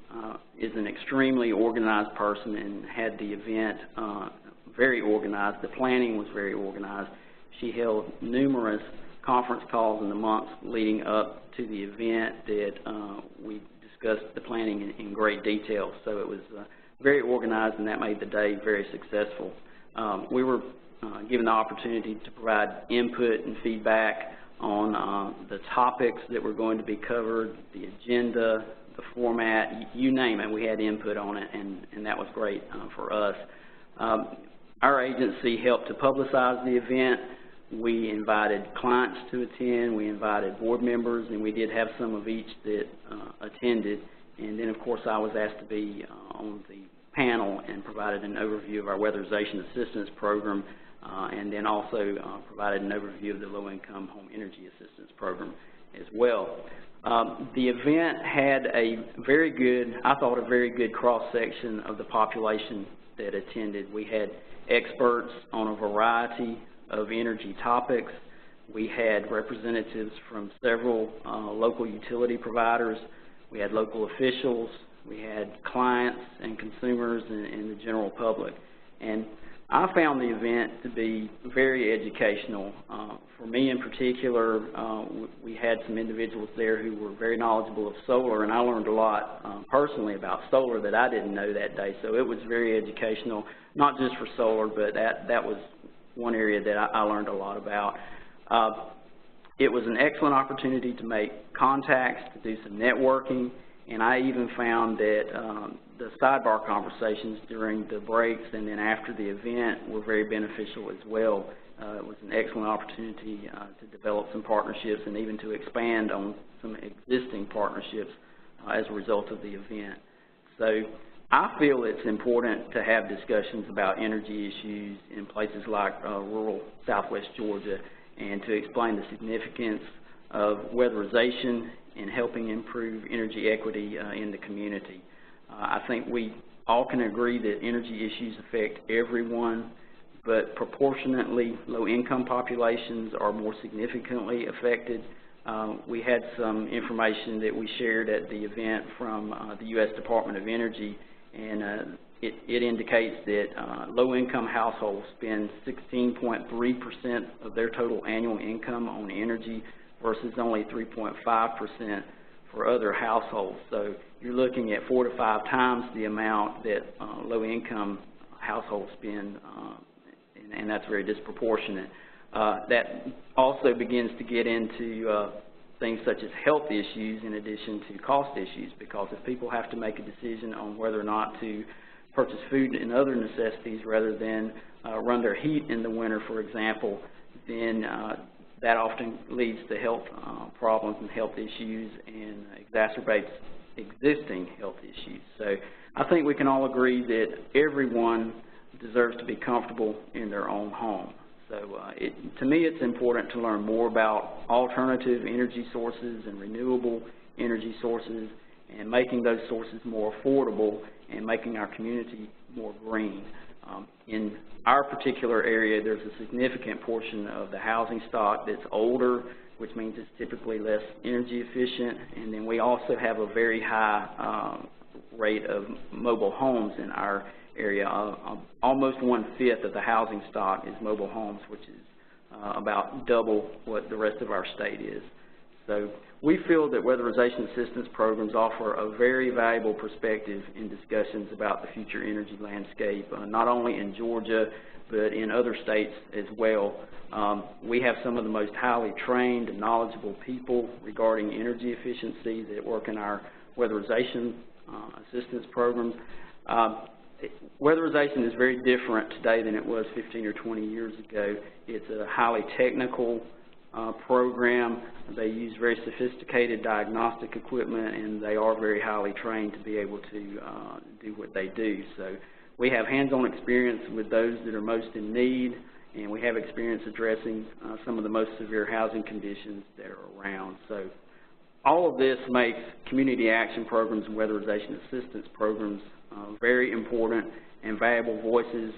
is an extremely organized person and had the event very organized. The planning was very organized. She held numerous conference calls in the months leading up to the event that we discussed the planning in great detail. So it was very organized, and that made the day very successful. We were given the opportunity to provide input and feedback on the topics that were going to be covered, the agenda, the format, you name it, we had input on it, and that was great for us. Our agency helped to publicize the event. We invited clients to attend, we invited board members, and we did have some of each that attended. And then, of course, I was asked to be on the panel and provided an overview of our Weatherization Assistance Program, and then also provided an overview of the Low-Income Home Energy Assistance Program as well. The event had a very good, I thought, a very good cross-section of the population that attended. We had experts on a variety of energy topics. We had representatives from several local utility providers. We had local officials. We had clients and consumers and the general public. And I found the event to be very educational. For me in particular, we had some individuals there who were very knowledgeable of solar, and I learned a lot personally about solar that I didn't know that day. So it was very educational, not just for solar, but that was one area that I learned a lot about. It was an excellent opportunity to make contacts, to do some networking, and I even found that the sidebar conversations during the breaks and then after the event were very beneficial as well. It was an excellent opportunity to develop some partnerships and even to expand on some existing partnerships as a result of the event. So I feel it's important to have discussions about energy issues in places like rural southwest Georgia, and to explain the significance of weatherization in helping improve energy equity in the community. I think we all can agree that energy issues affect everyone, but proportionately low-income populations are more significantly affected. We had some information that we shared at the event from the U.S. Department of Energy, and it indicates that low-income households spend 16.3% of their total annual income on energy versus only 3.5% for other households. So you're looking at 4 to 5 times the amount that low-income households spend, and that's very disproportionate. That also begins to get into things such as health issues in addition to cost issues, because if people have to make a decision on whether or not to purchase food and other necessities rather than run their heat in the winter, for example, then that often leads to health problems and health issues and exacerbates existing health issues. So I think we can all agree that everyone deserves to be comfortable in their own home. So to me, it's important to learn more about alternative energy sources and renewable energy sources, and making those sources more affordable and making our community more green. In our particular area, there's a significant portion of the housing stock that's older, which means it's typically less energy efficient, and then we also have a very high rate of mobile homes in our area. Almost 1/5 of the housing stock is mobile homes, which is about double what the rest of our state is. So we feel that weatherization assistance programs offer a very valuable perspective in discussions about the future energy landscape, not only in Georgia, but in other states as well. We have some of the most highly trained and knowledgeable people regarding energy efficiency that work in our weatherization assistance programs. Weatherization is very different today than it was 15 or 20 years ago. It's a highly technical program. They use very sophisticated diagnostic equipment, and they are very highly trained to be able to do what they do. So we have hands-on experience with those that are most in need, and we have experience addressing some of the most severe housing conditions that are around. So all of this makes community action programs and weatherization assistance programs very important and valuable voices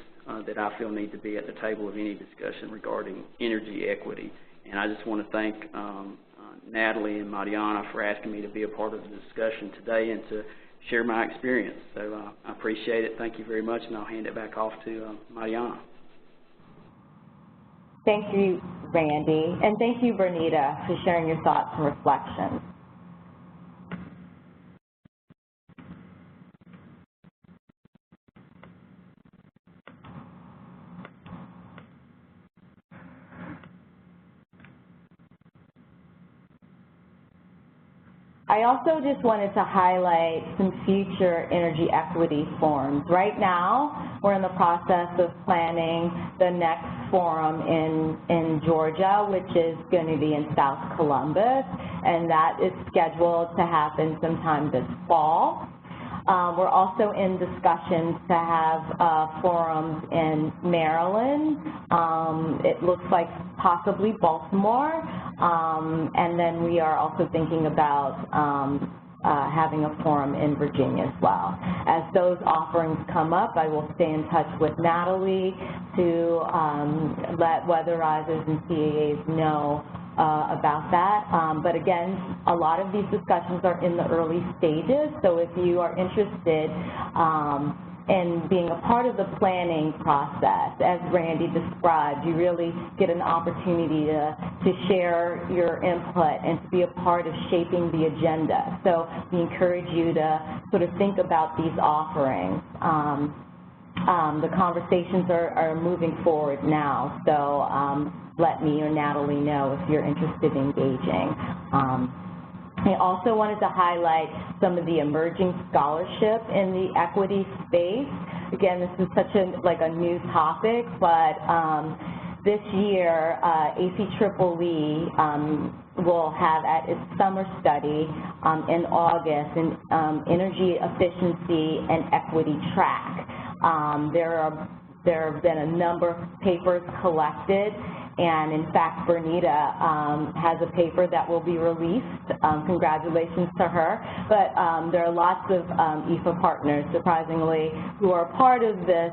that I feel need to be at the table of any discussion regarding energy equity. And I just want to thank Natalie and Mariana for asking me to be a part of the discussion today and to share my experience. So I appreciate it. Thank you very much, and I'll hand it back off to Mariana. Thank you, Randy, and thank you, Bernita, for sharing your thoughts and reflections. I also just wanted to highlight some future energy equity forums. Right now, we're in the process of planning the next forum in Georgia, which is going to be in South Columbus, and that is scheduled to happen sometime this fall. We're also in discussions to have forums in Maryland. It looks like possibly Baltimore. And then we are also thinking about having a forum in Virginia as well. As those offerings come up, I will stay in touch with Natalie to let Weatherizers and CAAs know about that. But again, a lot of these discussions are in the early stages, so if you are interested in being a part of the planning process, as Randy described, you really get an opportunity to share your input and to be a part of shaping the agenda. So we encourage you to sort of think about these offerings. The conversations are moving forward now, so let me or Natalie know if you're interested in engaging. I also wanted to highlight some of the emerging scholarship in the equity space. Again, this is such a new topic, but this year ACEEE will have at its summer study in August an energy efficiency and equity track. There have been a number of papers collected, and in fact, Bernita has a paper that will be released. Congratulations to her. But there are lots of EEFA partners, surprisingly, who are part of this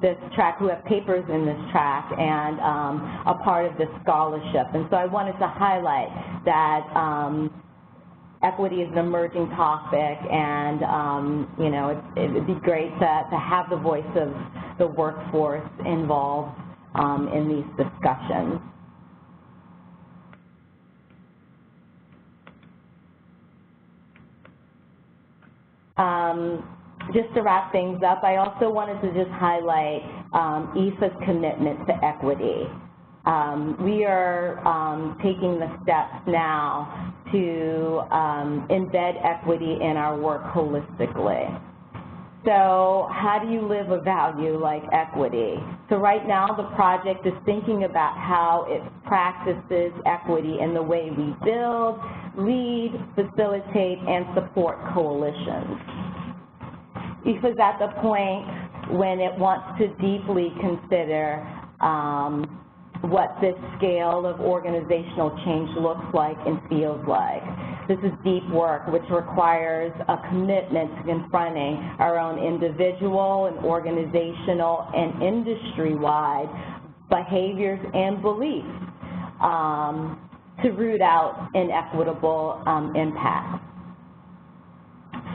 this track, who have papers in this track and a part of this scholarship. And so I wanted to highlight that equity is an emerging topic, and you know, it would be great to have the voice of the workforce involved in these discussions. Just to wrap things up, I also wanted to just highlight EEFA's commitment to equity. We are taking the steps now to embed equity in our work holistically. So how do you live a value like equity? So right now the project is thinking about how it practices equity in the way we build, lead, facilitate, and support coalitions. EEFA is at the point when it wants to deeply consider what this scale of organizational change looks like and feels like. This is deep work which requires a commitment to confronting our own individual and organizational and industry-wide behaviors and beliefs to root out inequitable impacts.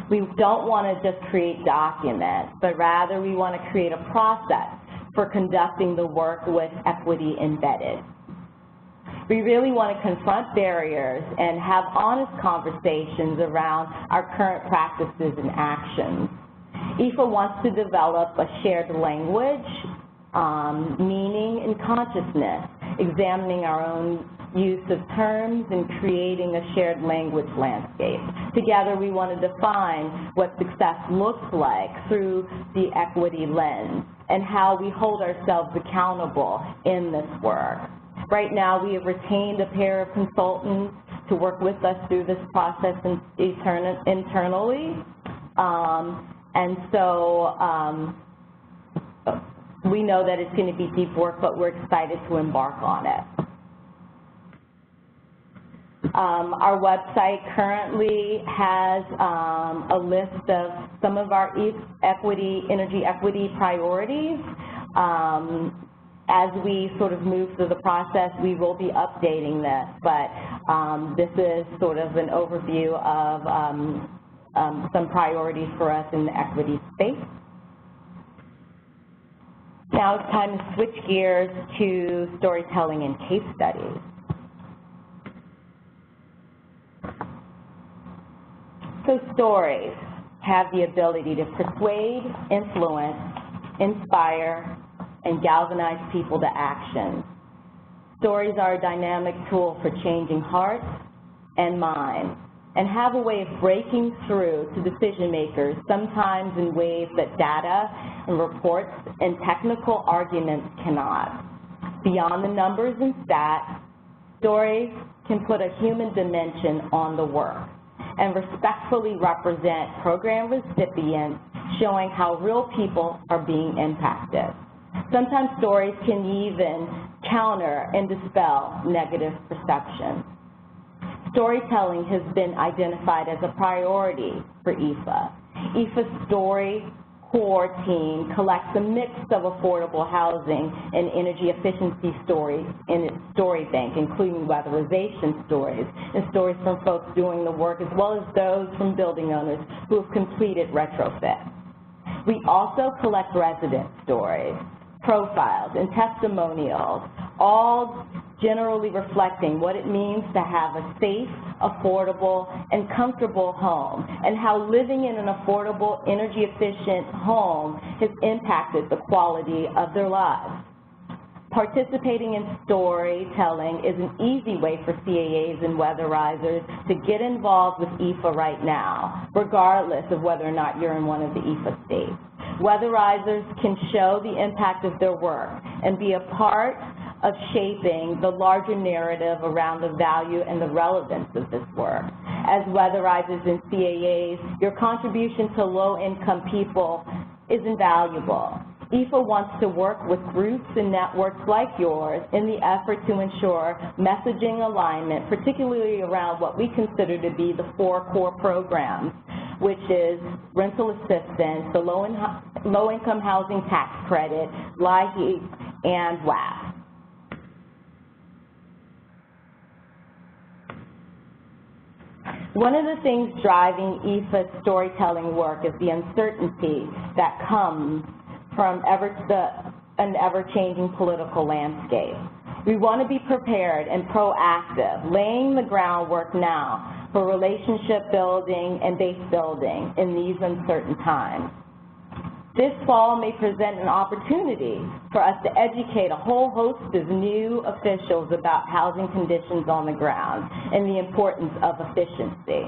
We don't want to just create documents, but rather we want to create a process for conducting the work with equity embedded. We really want to confront barriers and have honest conversations around our current practices and actions. EEFA wants to develop a shared language, meaning, and consciousness, examining our own use of terms and creating a shared language landscape. Together, we want to define what success looks like through the equity lens and how we hold ourselves accountable in this work. Right now, we have retained a pair of consultants to work with us through this process internally. And so we know that it's going to be deep work, but we're excited to embark on it. Our website currently has a list of some of our energy equity priorities. As we sort of move through the process, we will be updating this, but this is sort of an overview of some priorities for us in the equity space. Now it's time to switch gears to storytelling and case studies. So stories have the ability to persuade, influence, inspire, and galvanize people to action. Stories are a dynamic tool for changing hearts and minds. and have a way of breaking through to decision makers, sometimes in ways that data and reports and technical arguments cannot. Beyond the numbers and stats, stories can put a human dimension on the work and respectfully represent program recipients, showing how real people are being impacted. Sometimes stories can even counter and dispel negative perceptions. Storytelling has been identified as a priority for EEFA. EEFA's Story Core team collects a mix of affordable housing and energy efficiency stories in its story bank, including weatherization stories and stories from folks doing the work, as well as those from building owners who have completed retrofits. We also collect resident stories, profiles, and testimonials, all generally reflecting what it means to have a safe, affordable, and comfortable home, and how living in an affordable, energy-efficient home has impacted the quality of their lives. Participating in storytelling is an easy way for CAAs and weatherizers to get involved with EEFA right now, regardless of whether or not you're in one of the EEFA states. Weatherizers can show the impact of their work and be a part of shaping the larger narrative around the value and the relevance of this work. As weatherizers and CAAs, your contribution to low-income people is invaluable. EEFA wants to work with groups and networks like yours in the effort to ensure messaging alignment, particularly around what we consider to be the 4 core programs, which is rental assistance, the low-income housing tax credit, LIHEAP, and WAP. One of the things driving EEFA's storytelling work is the uncertainty that comes from an ever-changing political landscape. We want to be prepared and proactive, laying the groundwork now for relationship building and base building in these uncertain times. This fall may present an opportunity for us to educate a whole host of new officials about housing conditions on the ground and the importance of efficiency.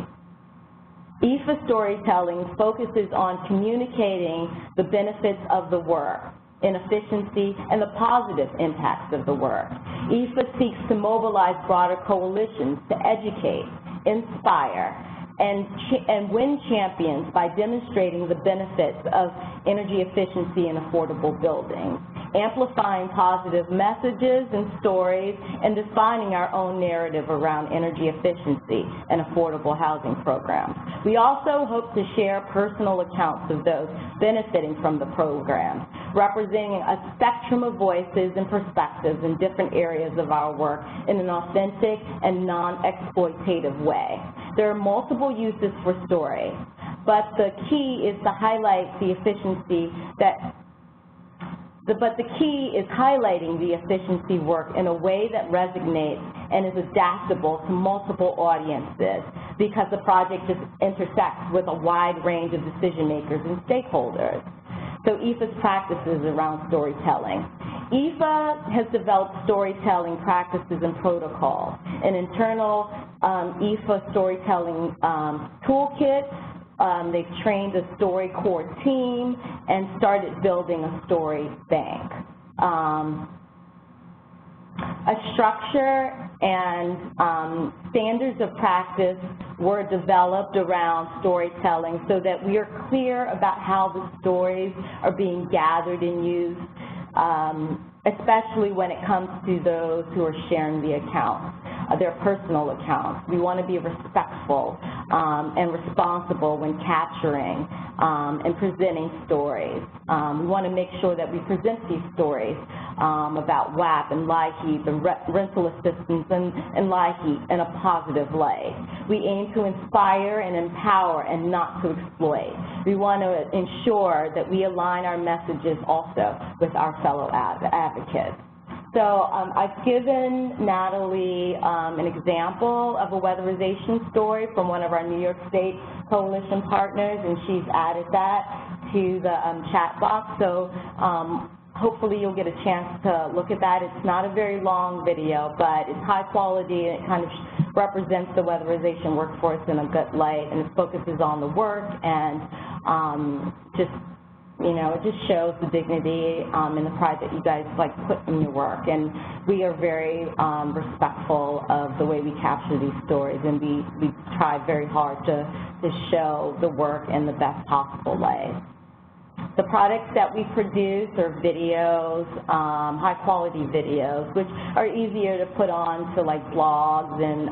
EEFA storytelling focuses on communicating the benefits of the work in efficiency and the positive impacts of the work. EEFA seeks to mobilize broader coalitions to educate, inspire, and win champions by demonstrating the benefits of energy efficiency and affordable buildings, amplifying positive messages and stories, and defining our own narrative around energy efficiency and affordable housing programs. We also hope to share personal accounts of those benefiting from the program, representing a spectrum of voices and perspectives in different areas of our work in an authentic and non-exploitative way. There are multiple uses for story, but the key is to highlight the efficiency highlighting the efficiency work in a way that resonates and is adaptable to multiple audiences, because the project just intersects with a wide range of decision makers and stakeholders. So EEFA's practices around storytelling. EEFA has developed storytelling practices and protocols, an internal EEFA storytelling toolkit. They've trained a story core team and started building a story bank. A structure and standards of practice were developed around storytelling so that we are clear about how the stories are being gathered and used, especially when it comes to those who are sharing the accounts, their personal accounts. We want to be respectful and responsible when capturing and presenting stories. We want to make sure that we present these stories about WAP and LIHEAP and rental assistance and LIHEAP in a positive light. We aim to inspire and empower and not to exploit. We want to ensure that we align our messages also with our fellow advocates. So I've given Natalie an example of a weatherization story from one of our New York State coalition partners, and she's added that to the chat box. So hopefully you'll get a chance to look at that. It's not a very long video, but it's high quality, and it kind of represents the weatherization workforce in a good light, and it focuses on the work and it just shows the dignity and the pride that you guys put in your work. And we are very respectful of the way we capture these stories, and we try very hard to show the work in the best possible way. The products that we produce are videos, high-quality videos, which are easier to put on to blogs and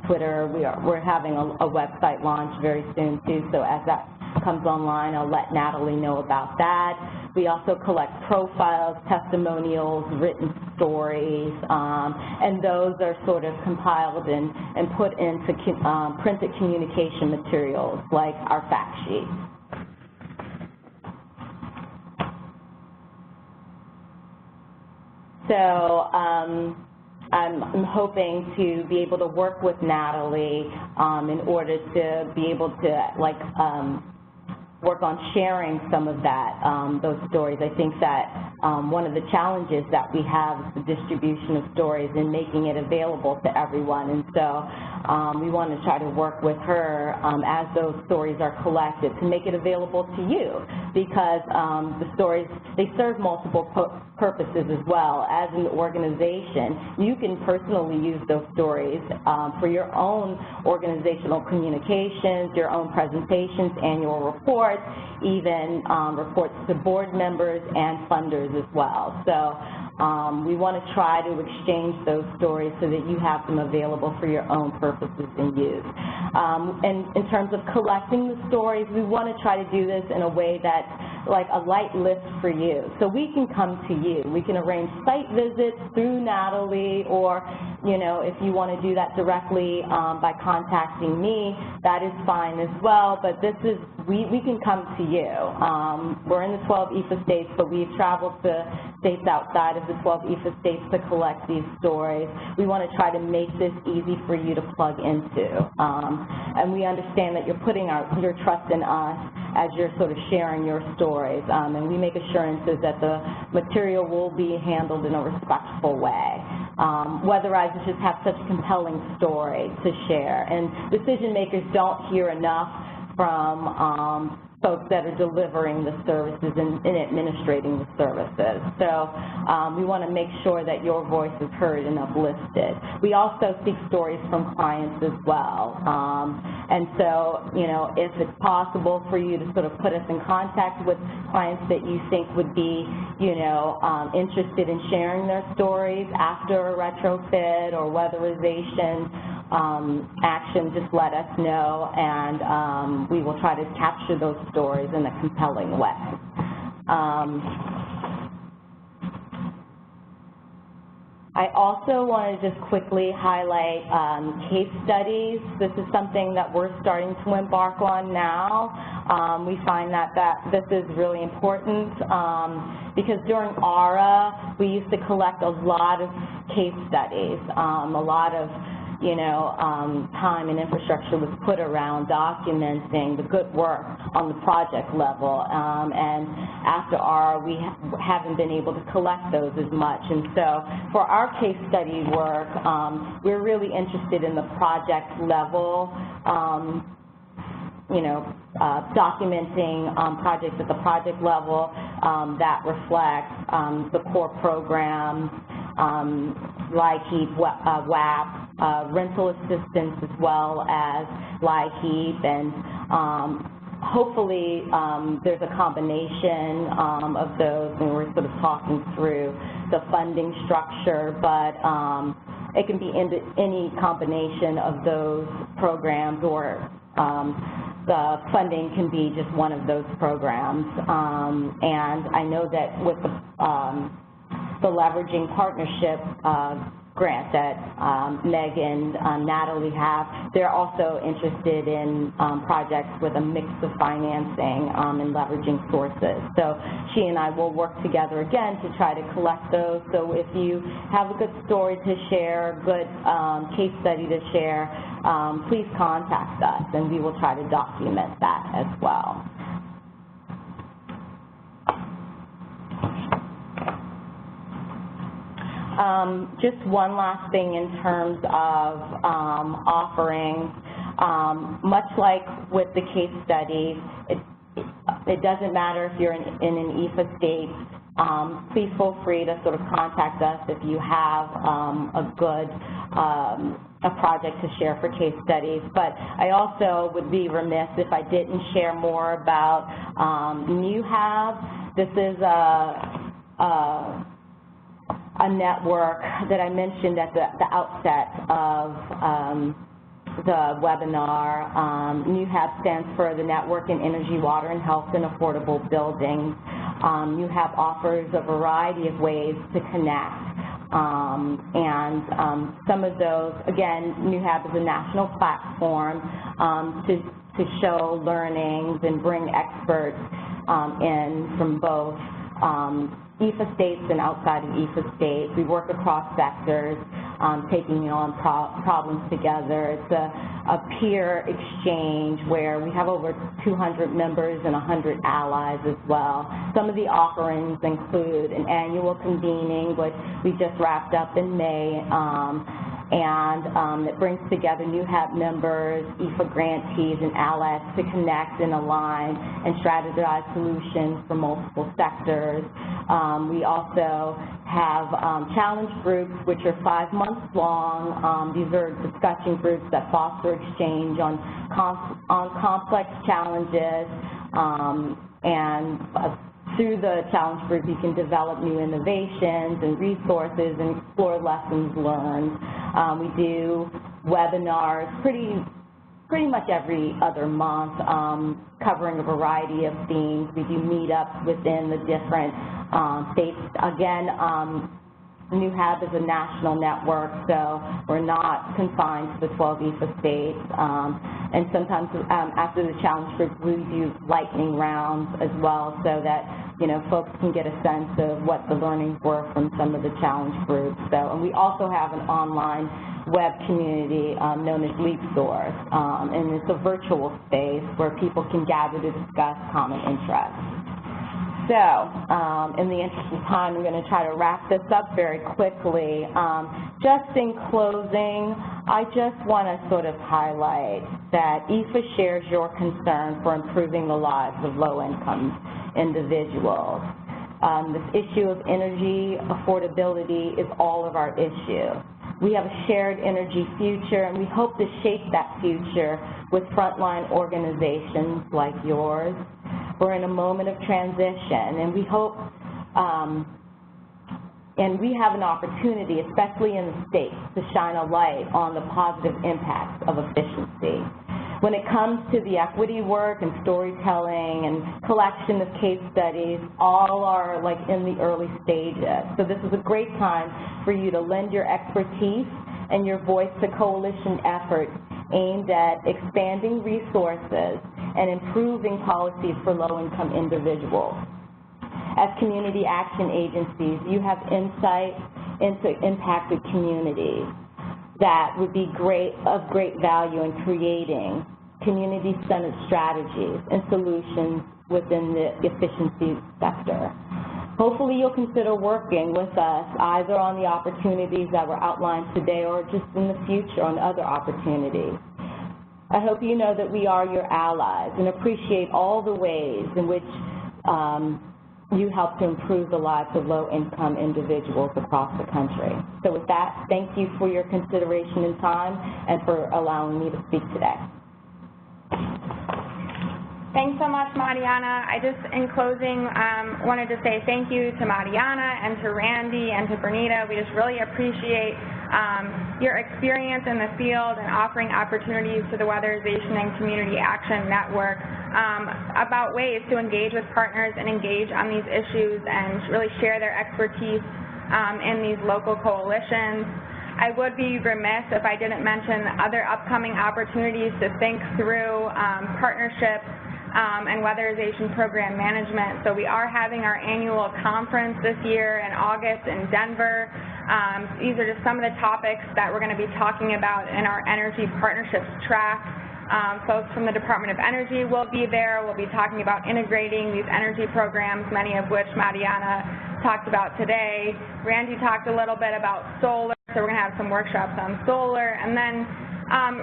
Twitter. We're having a website launch very soon too, so as that comes online, I'll let Natalie know about that. We also collect profiles, testimonials, written stories, and those are sort of compiled and put into printed communication materials like our fact sheets. So I'm hoping to be able to work with Natalie in order to be able to work on sharing some of that, those stories. I think that one of the challenges that we have is the distribution of stories and making it available to everyone. And so we want to try to work with her as those stories are collected to make it available to you, because the stories, they serve multiple purposes as well. As an organization, you can personally use those stories for your own organizational communications, your own presentations, annual reports, even reports to board members and funders as well. So we want to try to exchange those stories so that you have them available for your own purposes and use. And in terms of collecting the stories, we want to try to do this in a way that's like a light lift for you. So we can come to you. We can arrange site visits through Natalie, or, if you want to do that directly by contacting me, that is fine as well. But this is, we can come to you. We're in the 12 EEFA states, but we've traveled to states outside of the 12 EEFA states to collect these stories. We want to try to make this easy for you to plug into. And we understand that you're putting your trust in us as you're sort of sharing your stories. And we make assurances that the material will be handled in a respectful way. Weatherizers just have such a compelling story to share. And decision makers don't hear enough from folks that are delivering the services and administrating the services. So we want to make sure that your voice is heard and uplifted. We also seek stories from clients as well. And so, if it's possible for you to sort of put us in contact with clients that you think would be, interested in sharing their stories after a retrofit or weatherization action, just let us know, and we will try to capture those stories in a compelling way. I also want to just quickly highlight case studies. This is something that we're starting to embark on now. We find that this is really important because during ARA, we used to collect a lot of case studies, a lot of time and infrastructure was put around documenting the good work on the project level. And after ARA, we haven't been able to collect those as much. And so for our case study work, we're really interested in the project level, documenting projects at the project level that reflect the core program, LIHEAP, WAP, rental assistance, as well as LIHEAP, and hopefully there's a combination of those, and we're sort of talking through the funding structure, but it can be any combination of those programs, or the funding can be just one of those programs. And I know that with the Leveraging Partnership grant that Meg and Natalie have, they're also interested in projects with a mix of financing and leveraging sources. So she and I will work together again to try to collect those. So if you have a good story to share, good case study to share, please contact us, and we will try to document that as well. Just one last thing in terms of offerings. Much like with the case study, it doesn't matter if you're in an EEFA state. Please feel free to sort of contact us if you have a project to share for case studies. But I also would be remiss if I didn't share more about NewHab. This is a network that I mentioned at the outset of the webinar. NewHab stands for the Network in Energy, Water, and Health in Affordable Buildings. NewHab offers a variety of ways to connect. Some of those, again, NewHab is a national platform to show learnings and bring experts in from both EEFA states and outside of EEFA states. We work across sectors, taking on problems together. It's a peer exchange where we have over 200 members and 100 allies as well. Some of the offerings include an annual convening, which we just wrapped up in May, and it brings together NewHab members, EEFA grantees, and allies to connect and align and strategize solutions for multiple sectors. We also have challenge groups, which are 5 months long. These are discussion groups that foster exchange on complex challenges, and through the challenge group, you can develop new innovations and resources and explore lessons learned. We do webinars pretty much every other month, covering a variety of themes. We do meetups within the different states. Again, NewHab is a national network, so we're not confined to the 12 EEFA states. And sometimes after the challenge group, we do lightning rounds as well, so that folks can get a sense of what the learnings were from some of the challenge groups. And we also have an online web community known as Leap Source, and it's a virtual space where people can gather to discuss common interests. So, in the interest of time, I'm going to try to wrap this up very quickly. Just in closing, I just want to sort of highlight that EEFA shares your concern for improving the lives of low-income individuals. This issue of energy affordability is all of our issue. We have a shared energy future, and we hope to shape that future with frontline organizations like yours. We're in a moment of transition, and we hope, and we have an opportunity, especially in the states, to shine a light on the positive impacts of efficiency. When it comes to the equity work and storytelling and collection of case studies, all are like in the early stages. So this is a great time for you to lend your expertise and your voice to coalition efforts aimed at expanding resources and improving policies for low-income individuals. As community action agencies, you have insight into impacted communities that would be of great value in creating community-centered strategies and solutions within the efficiency sector. Hopefully you'll consider working with us either on the opportunities that were outlined today or just in the future on other opportunities. I hope you know that we are your allies and appreciate all the ways in which you help to improve the lives of low-income individuals across the country. So with that, thank you for your consideration and time and for allowing me to speak today. Thanks so much, Mariana. I just, in closing, wanted to say thank you to Mariana and to Randy and to Bernita. We just really appreciate your experience in the field and offering opportunities to the Weatherization and Community Action Network about ways to engage with partners and engage on these issues and really share their expertise in these local coalitions. I would be remiss if I didn't mention other upcoming opportunities to think through partnerships and weatherization program management. So we are having our annual conference this year in August in Denver. These are just some of the topics that we're going to be talking about in our energy partnerships track. Folks from the Department of Energy will be there. We'll be talking about integrating these energy programs, many of which Mariana talked about today. Randy talked a little bit about solar, so we're going to have some workshops on solar, and then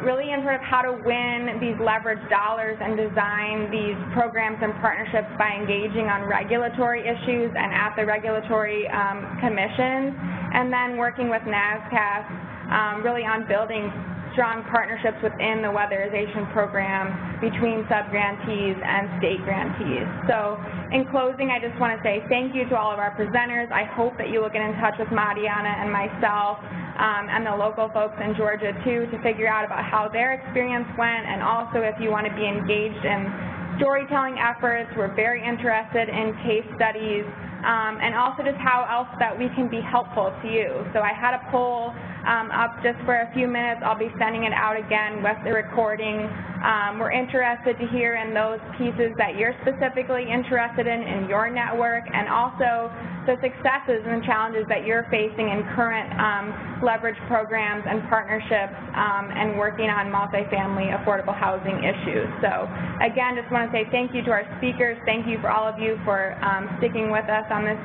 really in sort of how to win these leverage dollars and design these programs and partnerships by engaging on regulatory issues and at the regulatory commissions, and then working with NASCAS really on building strong partnerships within the weatherization program between subgrantees and state grantees. So in closing, I just want to say thank you to all of our presenters. I hope that you will get in touch with Mariana and myself and the local folks in Georgia too to figure out about how their experience went, and also if you want to be engaged in storytelling efforts, we're very interested in case studies, and also just how else that we can be helpful to you. So I had a poll up just for a few minutes. I'll be sending it out again with the recording. We're interested to hear in those pieces that you're specifically interested in your network, and also the successes and challenges that you're facing in current leverage programs and partnerships and working on multifamily affordable housing issues. So again, just want to say thank you to our speakers. Thank you for all of you for sticking with us on this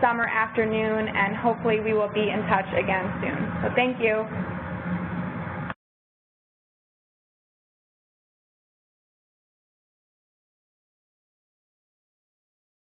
summer afternoon, and hopefully we will be in touch again soon. So thank you.